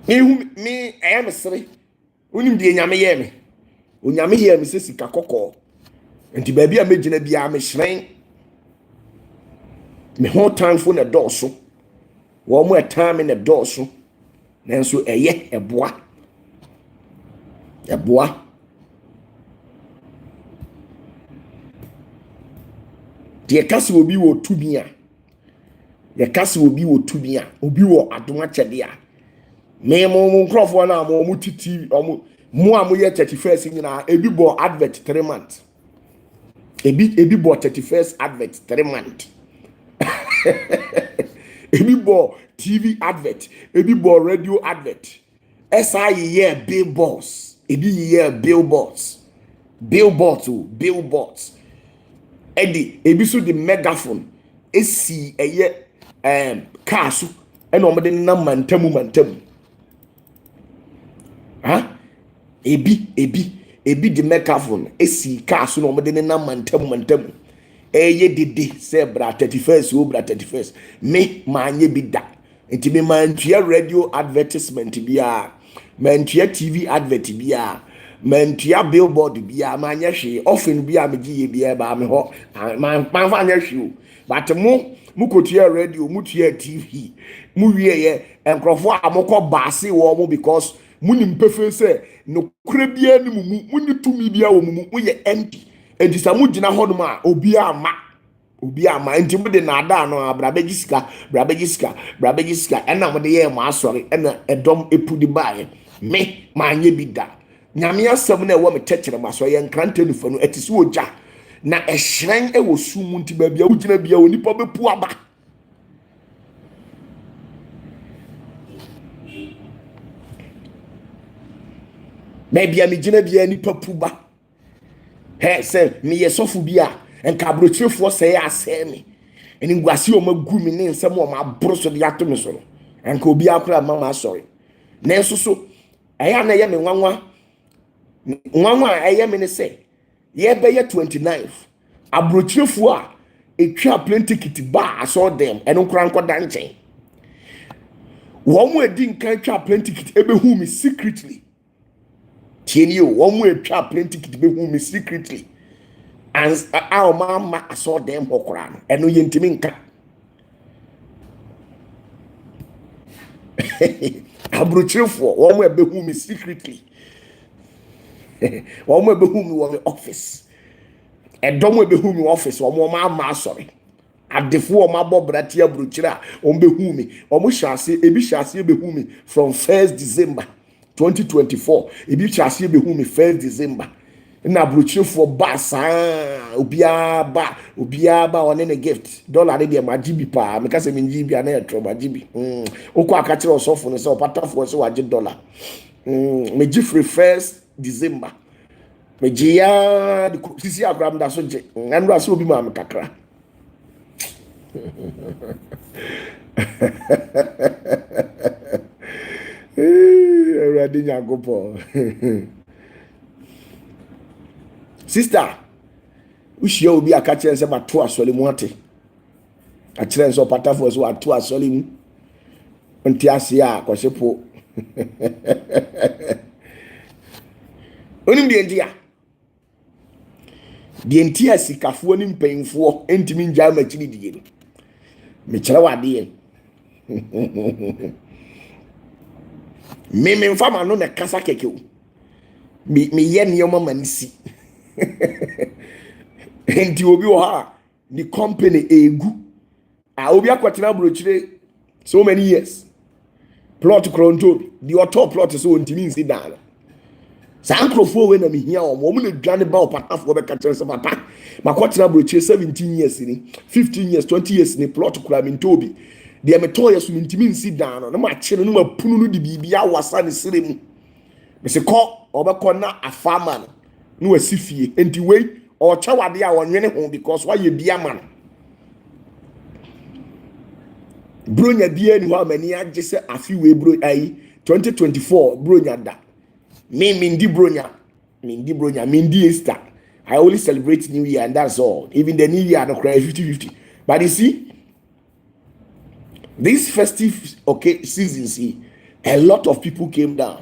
Me I am sorry. Unim die nyame ye me. Onyame ye me se sika kokɔ. Enti baabi a me gyina bia me hyerɛn. Me ho time for na dɔɔso. Wo mo time in the dɔɔso. nanso ɛyɛ ɛboa de kase obi wo tumi a ye kase obi wo tumi a obi wo adoma kyɛde a me mo nkrofo na mo titi mo a mo ye 31st nyina ebi bo advert 3 months ebi bo 31st advert 3 months ebi bo TV advert ebi bo radio advert SIE billboards ebi billboards ebi so the megaphone esi car so ena omde na mantamu ebi the megaphone esi car so na omde na mantamu dede say bra 31st o bra 31st me manye bi da enti me mantua radio advertisement bia mantua TV advert bia mantua billboard bia manye hwe often bia me giye bia ba me ho man fa anye hwe but mu kotua radio mu tua TV mu wie ye enkrofo amokọ baase wo mu because mu ni mpefe say no kure bia ni mu ni tumi bia wo mu ye empty enti sa mu gina hodom a obi ama enti mu de na ada no abrabegisika ena mu de ye mo asori ena edom epudi bae me manye bi da nyame asem na ewo me tekere maso ye nkrante nufa no etisi oja na ehran ewo sumu nti ba bia ugina bia onipa bepu aba me bia me gina bia nipa pu ba he say me ye sofu bia enka brochefo say asem me eni ngwase o magu mi ne nsem o ma boro so de ato me so no enka obi akora mama sorry na enso so eya na ye me nwanwa eye me ne say ye be ye 29 abrochefo a etwa plane ticket ba aso dem eno nkora nkoda nchen wo mu edi nkan twa plane ticket ebehu me secretly tieni o wo mu etwa plane ticket behu me secretly and our mama aso dem hokora no eno ye ntimi nka abrochefo wo mu ebehu me secretly wo mu ebehu me wo office edomo ebehu me office wo mu ma sorry adefo o ma bobrati abrochira o behu me o mu hyase ebi hyase behu me from 1st December 2024 ebi hyase behu me 1st December na abrochirefo ba sa obia ba one ne gift dollar de ma GB pa me ka se me GB na etro ma GB okọ aka kire osofo no se opatafo se waje dollar me gi free 1st December me gi ya sisi agram da so je nanu ase obi ma me kakra ready nyagopo sister ushia obi aka kire se mato asole mu ate a kire se opatafo se wato asole mu nti ase a kwsepo onim de ntia sikafo ni mpanyimfo entimi nja machini die no me kire wade me mfama no na kasa keke o me ye nioma manisi enti obi o ha the company egu a obi akwatena brochire so many years plot kronto the auto plot so ntimi nsi dan sankrofo we na mehia o mo na dwane ba opatafo be ka kire se papa makwatena brochire 17 years ni 15 years 20 years ni plot kura mintobi de me to yesu ntimi nsi dan no na ma kire no ma punu no de bibia wasa ne siremu me se ko obekọ na afama no wasifie enti we o chawade a wonwene ho because why ye bia man bronya bia ni ho amani age se afi we bro ai 2024 bronya da mindi bronya mindi Easter. I only celebrate New Year and that's all. Even the New Year I don't cry 50-50. But you see, this festive season, see, a lot of people came down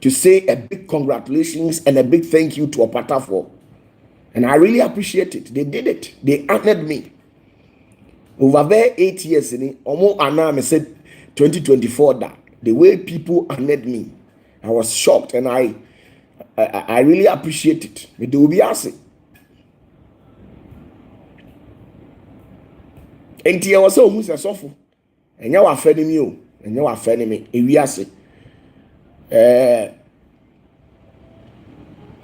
to say a big congratulations and a big thank you to OPATAFUOR. And I really appreciate it. They did it. They honored me. Over there 8 years, almost I said 2024 that. The way people honored me, I was shocked, and I really appreciate it. They will be asking. And here was so much suffer. And you are offending you, and you are offending me. If we ask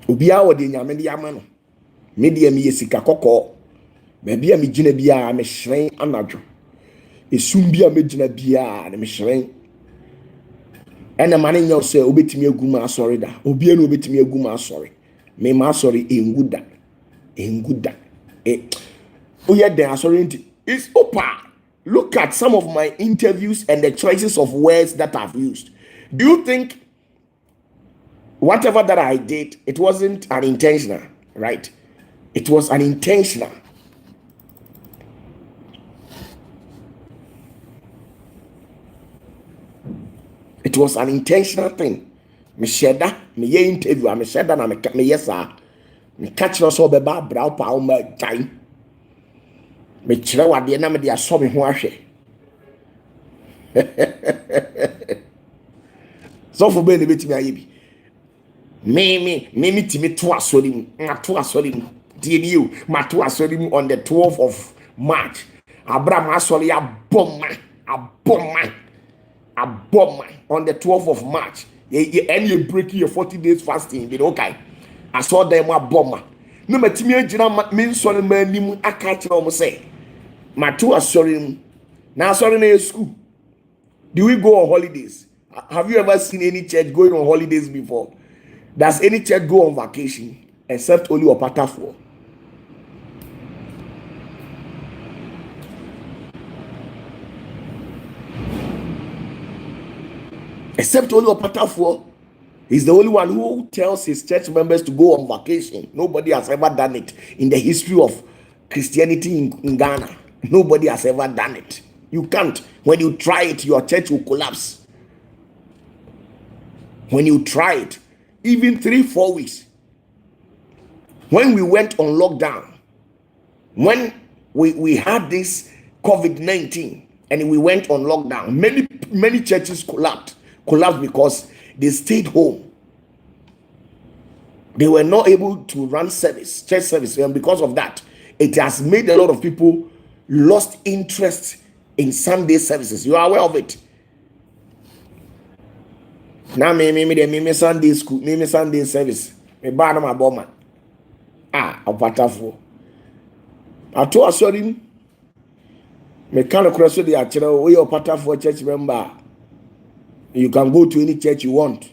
Ubia wo de nyame de ama no. Me de me yesika kokko. Baabi a me gina bia me hyen anadwo. Esum bia me gina bia na me hyen. Ena mane nyaw se obetimi aguma asori da. Obia no obetimi aguma asori. Me ma asori enguda. Enguda. Oya den asori nti. It's opa. Look at some of my interviews and the choices of words that I've used. Do you think whatever that I did, it wasn't unintentional, right? It was unintentional. It was an intentional thing. Me share that, me ye interview, me share that, na me yes sir. Me catch no so beba brow pa o ma time. Me kyerɛ wade na me de asɔ me ho ahwɛ. So for be ne betimi aye bi. Me timi to asori mu, na to asori mu. Die you, ma to asori mu on the 12th of March. Abraham asori aboma on the 12th of March. And you breaking your 40 days fasting. You know, okay. I saw them aboma. No matimi agina me nsori ma nim aka kyerɛ mo say. Ma to asori mu. Na asori na school. Do we go on holidays? Have you ever seen any church going on holidays before? Does any church go on vacation except only OPATAFUOR? Except only OPATAFUOR. He's the only one who tells his church members to go on vacation. Nobody has ever done it in the history of Christianity in Ghana. Nobody has ever done it. You can't. When you try it, your church will collapse. When you try it, even 3-4 weeks. When we went on lockdown, when we had this COVID-19 and we went on lockdown, many churches collapsed because they stayed home. They were not able to run church service, and because of that, it has made a lot of people lost interest in Sunday services. You are aware of it. Now me Sunday school, me Sunday service. Me bad my bomber. OPATAFUOR. I told sorry. Me kind of cross the actual we OPATAFUOR church member. You can go to any church you want.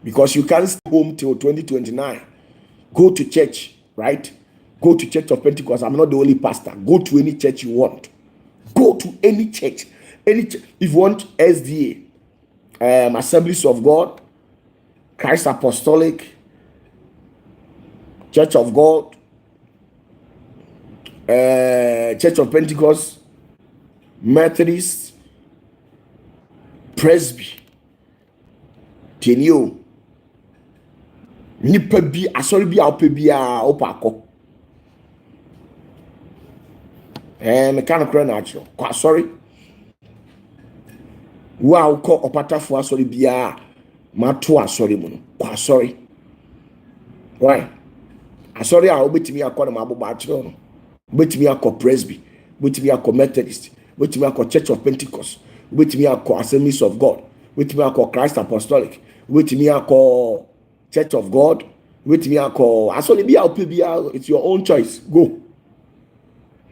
Because you can't stay home till 2029. Go to church, right? Go to Church of Pentecost. I'm not the only pastor. Go to any church you want. Go to any church. If you want SDA, Assemblies of God, Christ Apostolic, Church of God, Church of Pentecost, Methodist, Presby, Tenio, nipa bi asori bi a ope bi a opako. Me kind of natural. Quite sorry. Wow, call OPATAFUOR sorry bia matua sorry mun. Quite sorry. Why? Sorry, I obetimi akọ na mabụba achiro no. Obetimi akọ Presby, obetimi akọ Methodist, obetimi akọ Church of Pentecost, obetimi akọ Assemblies of God, obetimi akọ Christ Apostolic, obetimi akọ Church of God, obetimi akọ asori bia ope bia. It's your own choice. Go.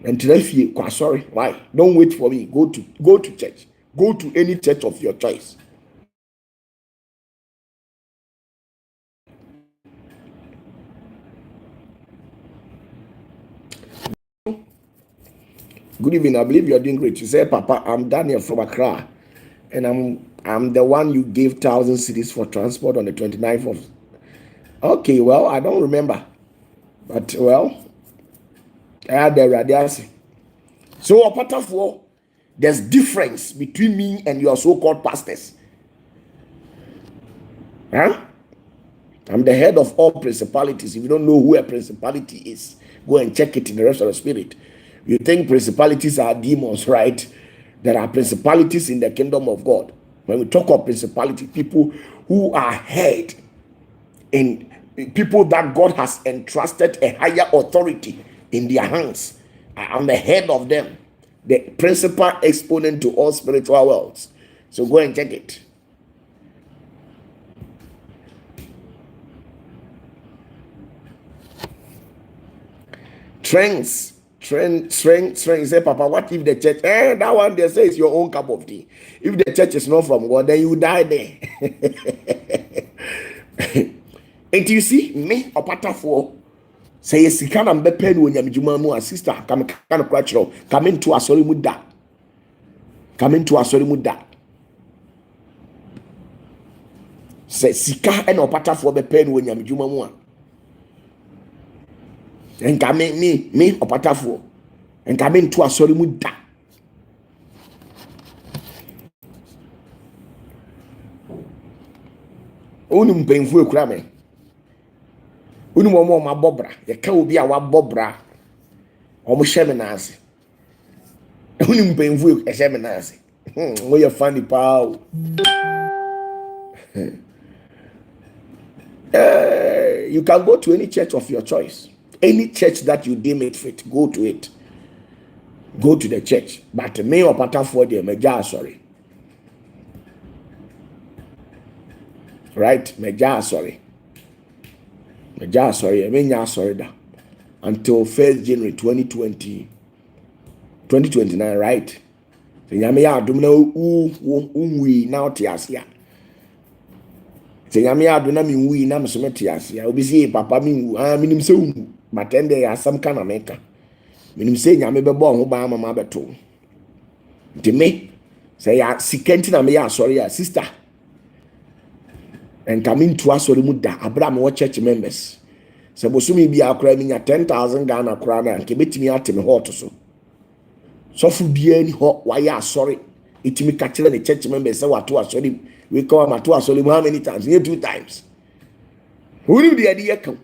And today, quite sorry. Why? Don't wait for me. Go to church. Go to any church of your choice. Good evening. I believe you are doing great. You said, Papa, I'm Daniel from Accra, and I'm the one you gave 1,000 cedis for transport on the 29th of. Okay, well, I don't remember, but well, I had the radiasi. So OPATAFUOR, there's difference between me and your so-called pastors. Huh? I'm the head of all principalities. If you don't know who a principality is, go and check it in the rest of the spirit. You think principalities are demons, right? There are principalities in the kingdom of God. When we talk of principality, people who are head in people that God has entrusted a higher authority in their hands. I'm the head of them, the principal exponent to all spiritual worlds. So go and check it. Trends. Say, Papa, what if the church? That one they say is your own cup of tea. If the church is not from God, then you die there. And you see, me OPATAFUOR. Say yes, you can't be paid when you're Jumamu, sister. Come into a sorry muda. Come into a sorry muda. Say Sika and OPATAFUOR be paid when you're Jumamu. And come in me OPATAFUOR. And come into a sorry muda. Only painful cramming. Unu mo ma bobra ye ka obi a wa bobra o mo sheminase unu mpenfu e sheminase mo ye funny pa you can go to any church of your choice, any church that you deem it fit, go to it, go to the church, but me OPATAFUOR there meja sorry, right? Meja sorry, I mean, sorry that until 1st January 2029, right? So yami ya adumna unwi na otiasia. So yami ya adumna mi unwi na msome tiasia. Obi si papa mi unwi, minim se unwi. But then there are some kind of maker. Minim se yami bebo ho ba mama beto. Nti me say ya sikenti na me ya sorry ya sister. And come into us sorry muda Abraham church members. So bosumi bi akra mi nya 10,000 Ghana akra na nke betimi atemi hot so. So fu bia ni ho why sorry. Itimi ka kire the church members say wato asori we come mato asori how many times? Here 2 times. Who knew the idea come?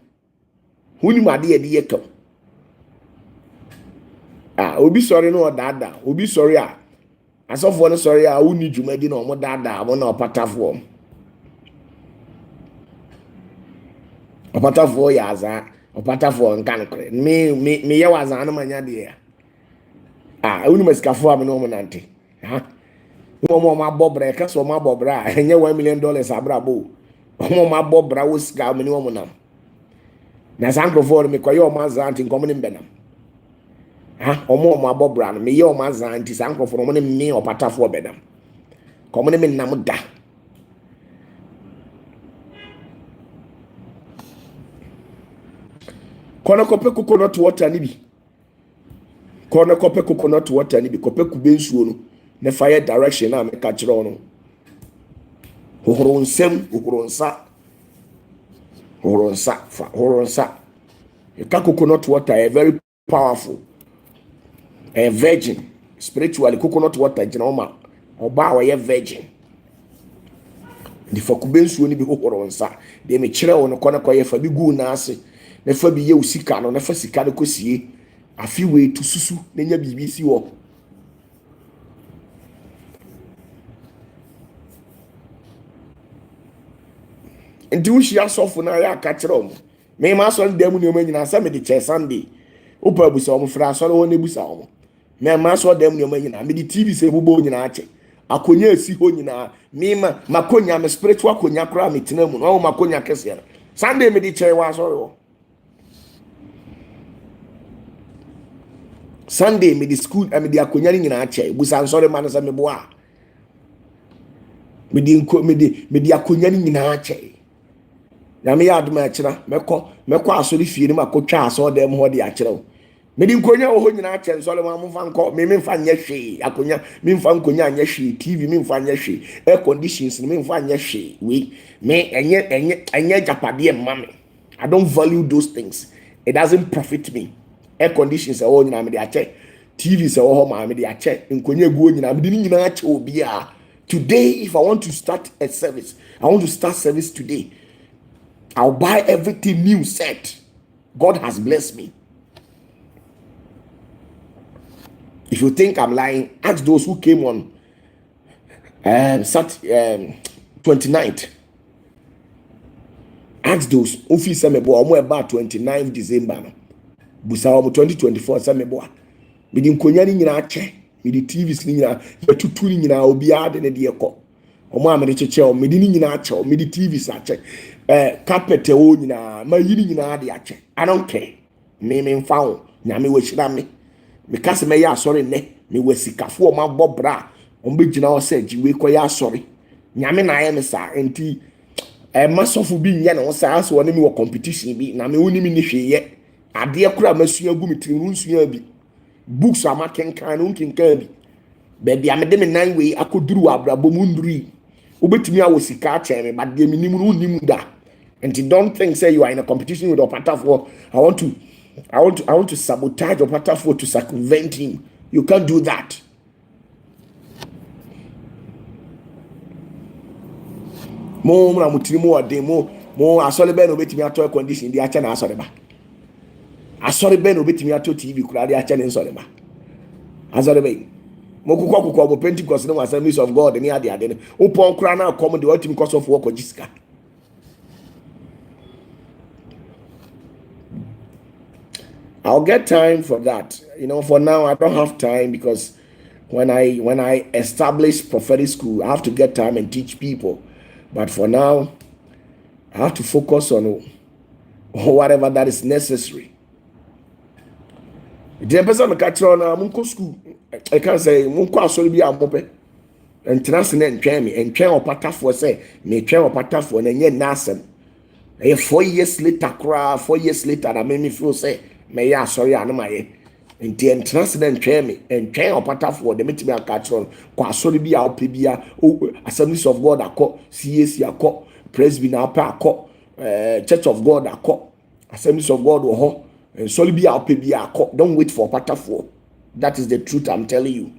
Who knew my idea come? Obi sorry no dada. Obi sorry asofo no sorry who need jumadi no mo dada mo na OPATAFUOR. OPATAFUOR yaza OPATAFUOR nkankre me ye waza no manya de unu mesikafo am no mo nante mo ma bobra ka so ma bobra enye $1 million abrabo mo ma bobra wo sika am ni mo nam na sankrofo me kwaye o ma zanti nkomo ni mbenam omo ma bobra no me ye o ma zanti sankrofo mo ni me OPATAFUOR benam komo ni me nam da. Kono kope coconut water ni bi. Kono kope coconut water ni bi. Kope kube nsuo no. Ne fire direction na me ka kire ono. Horonsa. You ka coconut water is very powerful. A virgin. Spiritually coconut water jina oma. Oba wa ye virgin. Di fa kube nsuo ni bi horonsa. De me kire ono kono koye fa bi gu na ase. Nefa bi ye usika no nefa sika no kosie afi we to susu nenya bibisi wo nti wo hia sofo na ya ka kire omo me ma so ndam ne omo nyina sa me de che Sunday opa busa omo fra so wo ne busa omo me ma so ndam ne omo nyina me de TV se bubo nyina ache akonya esi ho nyina me ma makonya me spiritual konya kra me tinamu no makonya kese Sunday me de che wa so wo Sunday me the school me the akonya ni nyina ache busa nsore man se me boa me the akonya ni nyina ache na me ya aduma akira meko asori fie ni makotwa aso dem ho de akira me the nkonya wo ho nyina ache nsore man mfa nko me mfa nya hwe akonya me mfa nkonya anya hwe TV me mfa anya hwe air conditions me mfa anya hwe we me enye japade mama. I don't value those things. It doesn't profit me. Air conditions are all nyina me de ache, TVs are all ma me de ache, nkonya gu nyina me de nyina ache obi a. Today if I want to start a service, I want to start service today, I'll buy everything new set. God has blessed me. If you think I'm lying, ask those who came on 29th. Ask those office mebo about 29th December no. Busa 2024 mebo. Me di nkonya ni nyina ache. Me di TVs ni nyina yatutu ni nyina obi ade ne de ekọ. Omo amede cheche o me di ni nyina ache, me di TVs ache. Carpet o nyina ma yi ni nyina ade ache. I don't care. Me mfa wo. Nyame we hira me. Me kase me ya asori ne. Me we sikafo o ma bobra. Ombe gina o se jiwe ko ya asori. Nyame na aye me sa enti masofu bi nya na wo sa aso ne me wo competition bi na me woni me ni hweye. Ade akura masua gu me tiru nsua bi. Books ama kenkan no kenkan bi. Baby amede me nan we akoduru abrabo mu nduri. Obetimi awo sika ache me but de minim no nim da. And you don't think say you are in a competition with OPATAFUOR. I want to sabotage OPATAFUOR to circumvent him. You can't do that. Mo na mutiri mo ade mo asole be no betimi ato condition di acha na asole ba. Asole be no betimi ato TV kura di acha na asole ba. Asole be mo kukọ mo Pentecost no Assemblies of God ni ade ade. O pon kura na come the ultimate cause of work ojiska. I'll get time for that. For now I don't have time because when I establish prophetic school, I have to get time and teach people. But for now, I have to focus on whatever that is necessary. The person me catch on munko school. I can say munko asori bi amope. International and OPATAFUOR say me OPATAFUOR na nye nasem. 4 years later, 4 years later, that made me feel say me ya sorry anamaye. Nti international and OPATAFUOR de metimi catch on kwa asori bi a opebia Assemblies of God akọ CAC akọ Presby na akọ Church of God akọ Assemblies of God ho and sorry bi a opebia akọ. Don't wait for OPATAFUOR. That is the truth I'm telling you.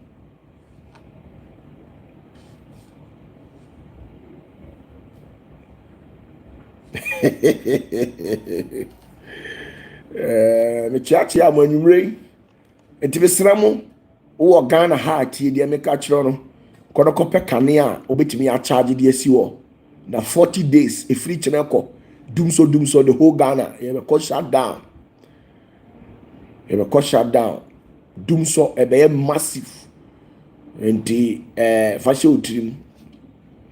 Me chiachi amanyumre enti besramo wo Ghana ha tie de me ka kiro no kodokope kane a obetimi a charge de asi wo na 40 days e free cheneko dumso the whole Ghana e be ko shut down dumso e be massive enti fashe utrim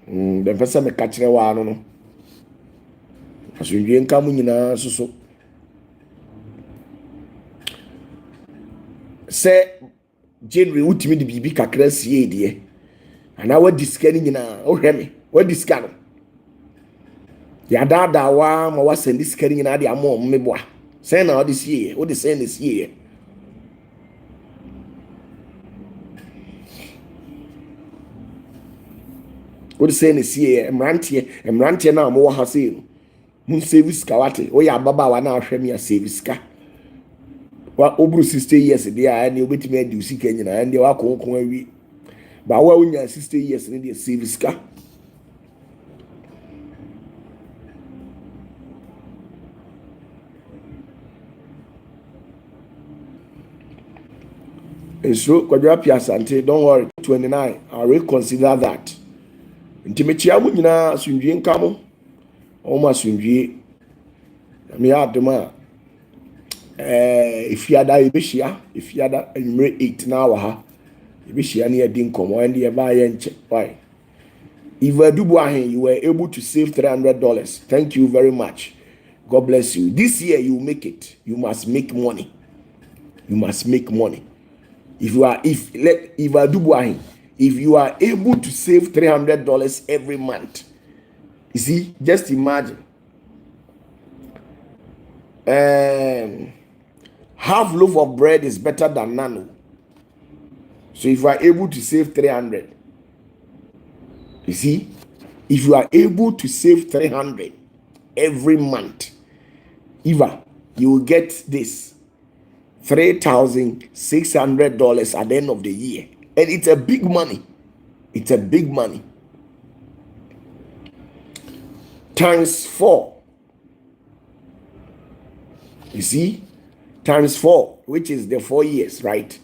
den pesa me ka kire wa no asunje nka mu nyina soso se January utimi de bibi kakra sie de ana wa diska ni nyina o hweme wa diska no ya dada wa ma wa send diska ni nyina de amo mmeboa se na o de sie o de send de sie o de send de sie emrantie na mo wa ha se no mun service kawate o ya baba wa na hweme ya service ka wa obru 60 years dey and you betimi adi usika nyina and wa konkon awi ba wa unya 60 years ni dey service ka so kwadwa piasante don't worry 29 I'll reconsider that ntimechia mu nyina sunwie nkamo o ma sunwie me adoma ifiada enumere 8 na wa ha ibishia na yedi nkomo and ye ba ye nche why if adubu ahen you were able to save $300 thank you very much, God bless you. This year you make it. You must make money. If you are if adubu ahen, if you are able to save $300 every month, you see, just imagine half loaf of bread is better than none. So if you are able to save 300, you see, if you are able to save 300 every month, Eva, you will get this $3,600 at the end of the year. And it's a big money. Times 4. You see, times 4, which is the 4 years, right?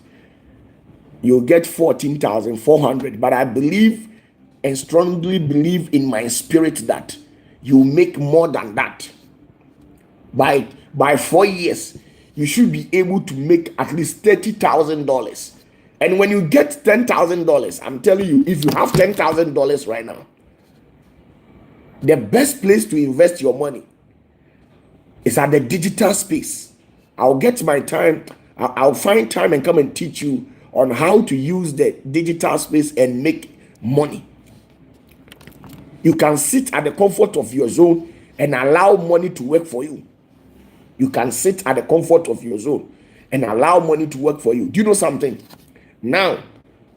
You'll get 14,400. But I believe and strongly believe in my spirit that you make more than that. By 4 years, you should be able to make at least $30,000. And when you get $10,000, I'm telling you, if you have $10,000 right now, the best place to invest your money is at the digital space. I'll get my time. I'll find time and come and teach you on how to use the digital space and make money. You can sit at the comfort of your zone and allow money to work for you. You can sit at the comfort of your zone and allow money to work for you. Do you know something? Now,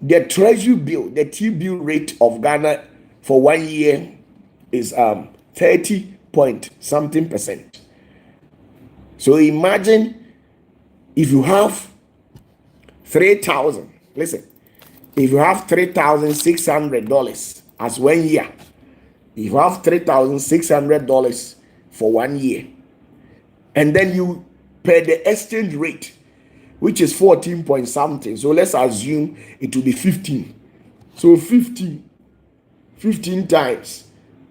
the treasury bill, the T-bill rate of Ghana for 1 year is 30 point something percent. So imagine if you have 3,000, listen, if you have $3,600 as 1 year, if you have $3,600 for 1 year, and then you pay the exchange rate, which is 14 point something. So let's assume it will be 15. So 15 times.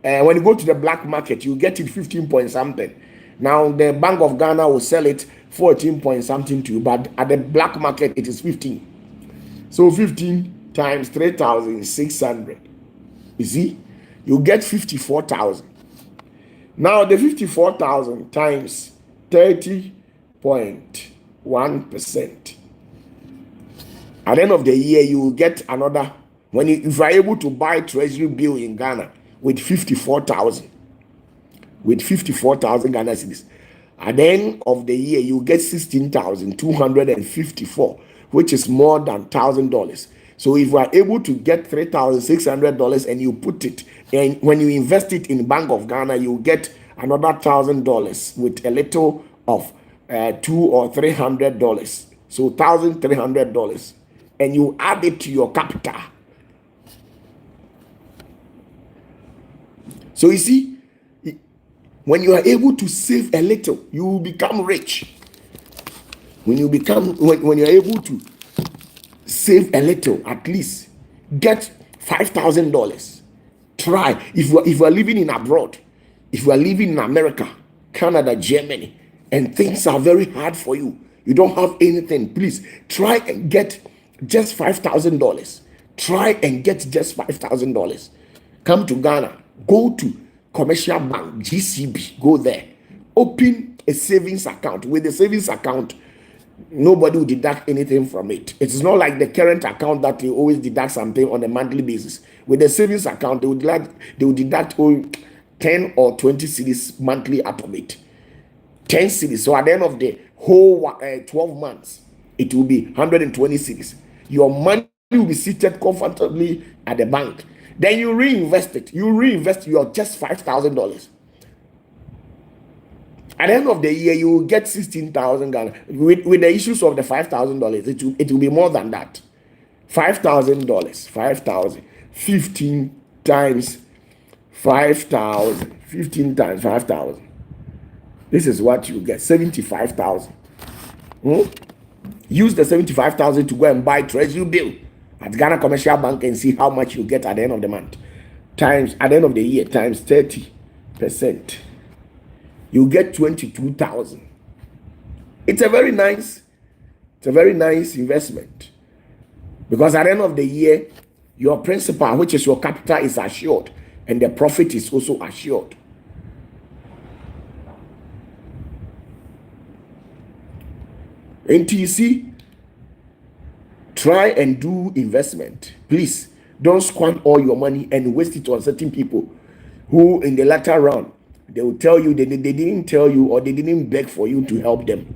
And when you go to the black market, you get it 15 point something. Now the Bank of Ghana will sell it 14 point something to you, but at the black market it is 15. So 15 times 3,600. You see, you get 54,000. Now the 54,000 times 30.1%. At the end of the year, you will get another. If you are able to buy treasury bill in Ghana with 54,000, Ghana cedis, at the end of the year, you get 16,254, which is more than $1,000. So if you are able to get $3,600 and you put it, and when you invest it in Bank of Ghana, you get another $1,000 with a little of $200 or $300. So $1,300, and you add it to your capital. So you see, when you are able to save a little, you will become rich. When you are able to save a little, at least get $5,000. Try. If you are living in abroad, if you are living in America, Canada, Germany, and things are very hard for you, you don't have anything, please try and get just $5,000. Try and get just $5,000. Come to Ghana, go to Commercial Bank, GCB, go there, open a savings account. With the savings account, nobody will deduct anything from it. It's not like the current account that you always deduct something on a monthly basis. With the savings account, they will deduct 10 or 20 cedis monthly out of it. 10 cedis. So at the end of the whole 12 months, it will be 120 cedis. Your money will be seated comfortably at the bank. Then you reinvest it. You reinvest your just $5,000. At the end of the year, you will get 16,000 Ghana. With the issues of the $5,000, it will be more than that. $5,000, 5,000, 15 times 5,000, 15 times 5,000. This is what you get, 75,000. Use the 75,000 to go and buy treasury bill at Ghana Commercial Bank and see how much you get at the end of the month. Times, at the end of the year, times 30%. You get 22,000. It's a very nice investment. Because at the end of the year, your principal, which is your capital, is assured, and the profit is also assured. And you see, try and do investment. Please don't squander all your money and waste it on certain people who in the latter round, they will tell you they didn't tell you, or they didn't beg for you to help them.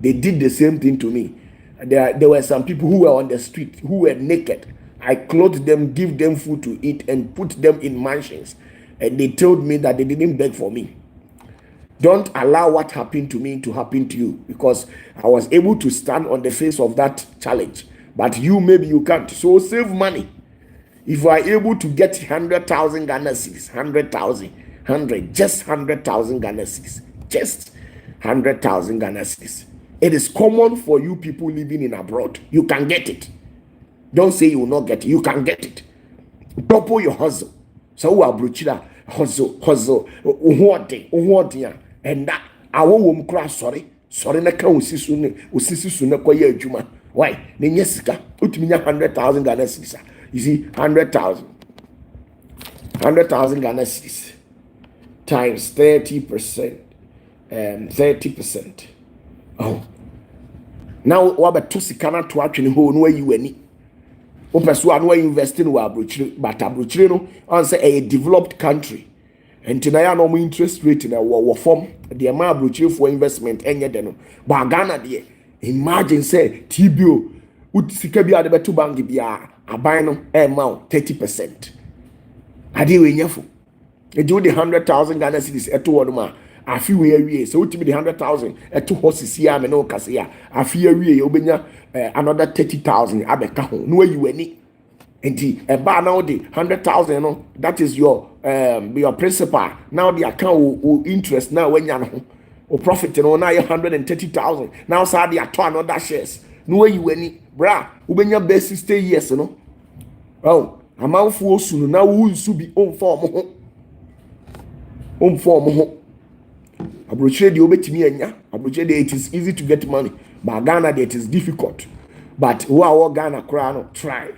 They did the same thing to me. There were some people who were on the street, who were naked. I clothed them, give them food to eat, and put them in mansions. And they told me that they didn't beg for me. Don't allow what happened to me to happen to you, because I was able to stand on the face of that challenge. But you, maybe you can't. So save money. If you are able to get 100,000 Ghana cedis, 100,000, 100, just 100,000 Ghana cedis, just 100,000 Ghana cedis. It is common for you people living in abroad. You can get it. Don't say you will not get it. You can get it. Double your hustle. So we are brochira hustle. Uhuode, and that our womb crash. Sorry, na ka osisi su na koye adwuma. Why? Ne nyesika. Utiminya 100,000 Ghana cedis. You see 100,000 Ghana cedis times 30%. 30%. Oh. Now what about to sikana to actually ho no you any. O person anu invest in wa abrochire, but abrochire no on say a developed country. And tonight no more interest rate in a form the amount abrochire for investment enye de no. But Ghana there, imagine say TBO ut sika bi ade beto bank bia aban no amount 30%. Ade we nyafo. E do the 100,000 Ghana cedis eto wonuma. Afi we awie so utimi the 100,000 eto horses ya me no kase ya afi awie obenya another 30,000 abeka ho no you any enti e ba now the 100,000 no that is your principal now the account will interest now when you know o profit no now 130,000 now say the ato another shares no you any bra obenya base 60 years no oh amanfo osu na wo nsu bi on form ho abrochire de obetimi anya abrochire de it is easy to get money but Ghana it is difficult but who are Ghana kra no try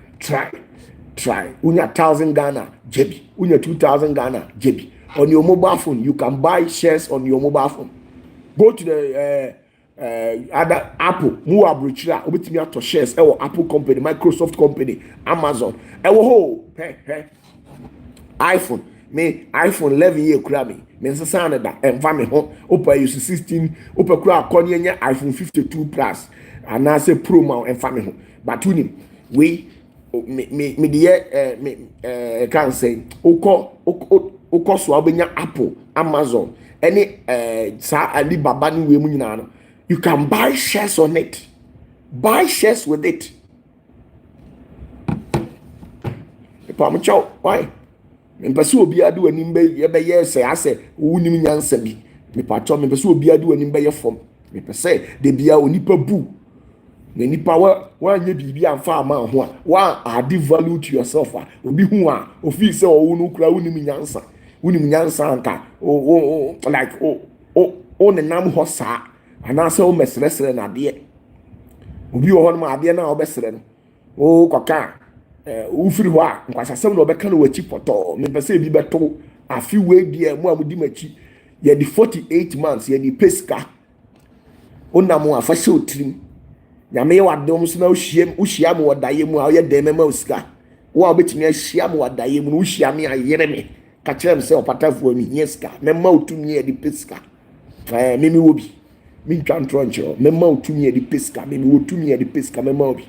unya 1,000 Ghana jebi unya 2,000 Ghana jebi on your mobile phone you can buy shares on your mobile phone go to the other Apple mu abrochire obetimi ato shares e Apple company Microsoft company Amazon e ho iPhone iPhone 11 year kura me nsesa na da enva me ho opa use 16 opa kura akoni nya iPhone 52 plus ana say pro ma enfa me ho but unim we me de can say ukọ so abenya Apple Amazon any sa Alibaba ni we mu nyina no you can buy shares on it, buy shares with it. Why? Mpese obi adu anim be ye be ye say ase wunim nyansa bi me pato me pese obi adu anim be ye fom me pese de bia onipa bu na nipa wa nya bibi amfa ama ho a wa add value to yourself a obi hu a ofi se o wonu kura wunim nyansa anka o like o ne nam ho sa ana se o mesresre na de obi o ho no ade na obesre no o kwaka ufiri ho a nkwasasem na obeka na wachi poto me pese bi beto afi we die mu amudi machi ye di 48 months ye di peska onam afa hye otrim nyame ye wadom so na uhia me wadaye mu a ye dem ma usika wo a obetimi ahia me wadaye mu no uhia me ayere me ka kire se opatafuo mi yeska me ma otumi ye di peska me wo bi mi ntwa ntroncho me ma otumi ye di peska me wo otumi ye di peska me ma obi.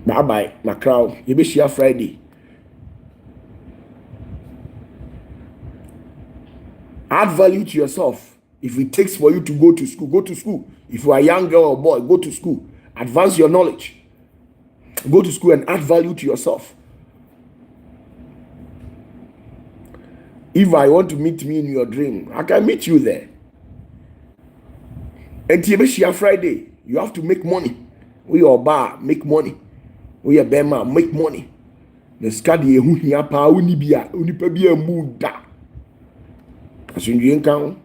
Bye my crowd. You be share Friday. Add value to yourself. If it takes for you to go to school, go to school. If you are a young girl or boy, go to school. Advance your knowledge. Go to school and add value to yourself. If I want to meet me in your dream, I can meet you there. And you be share Friday. You have to make money. We are bar, make money. We are bema, make money. The skadi ehu hia pa uni bia onipa bia mu da. Asunju enkan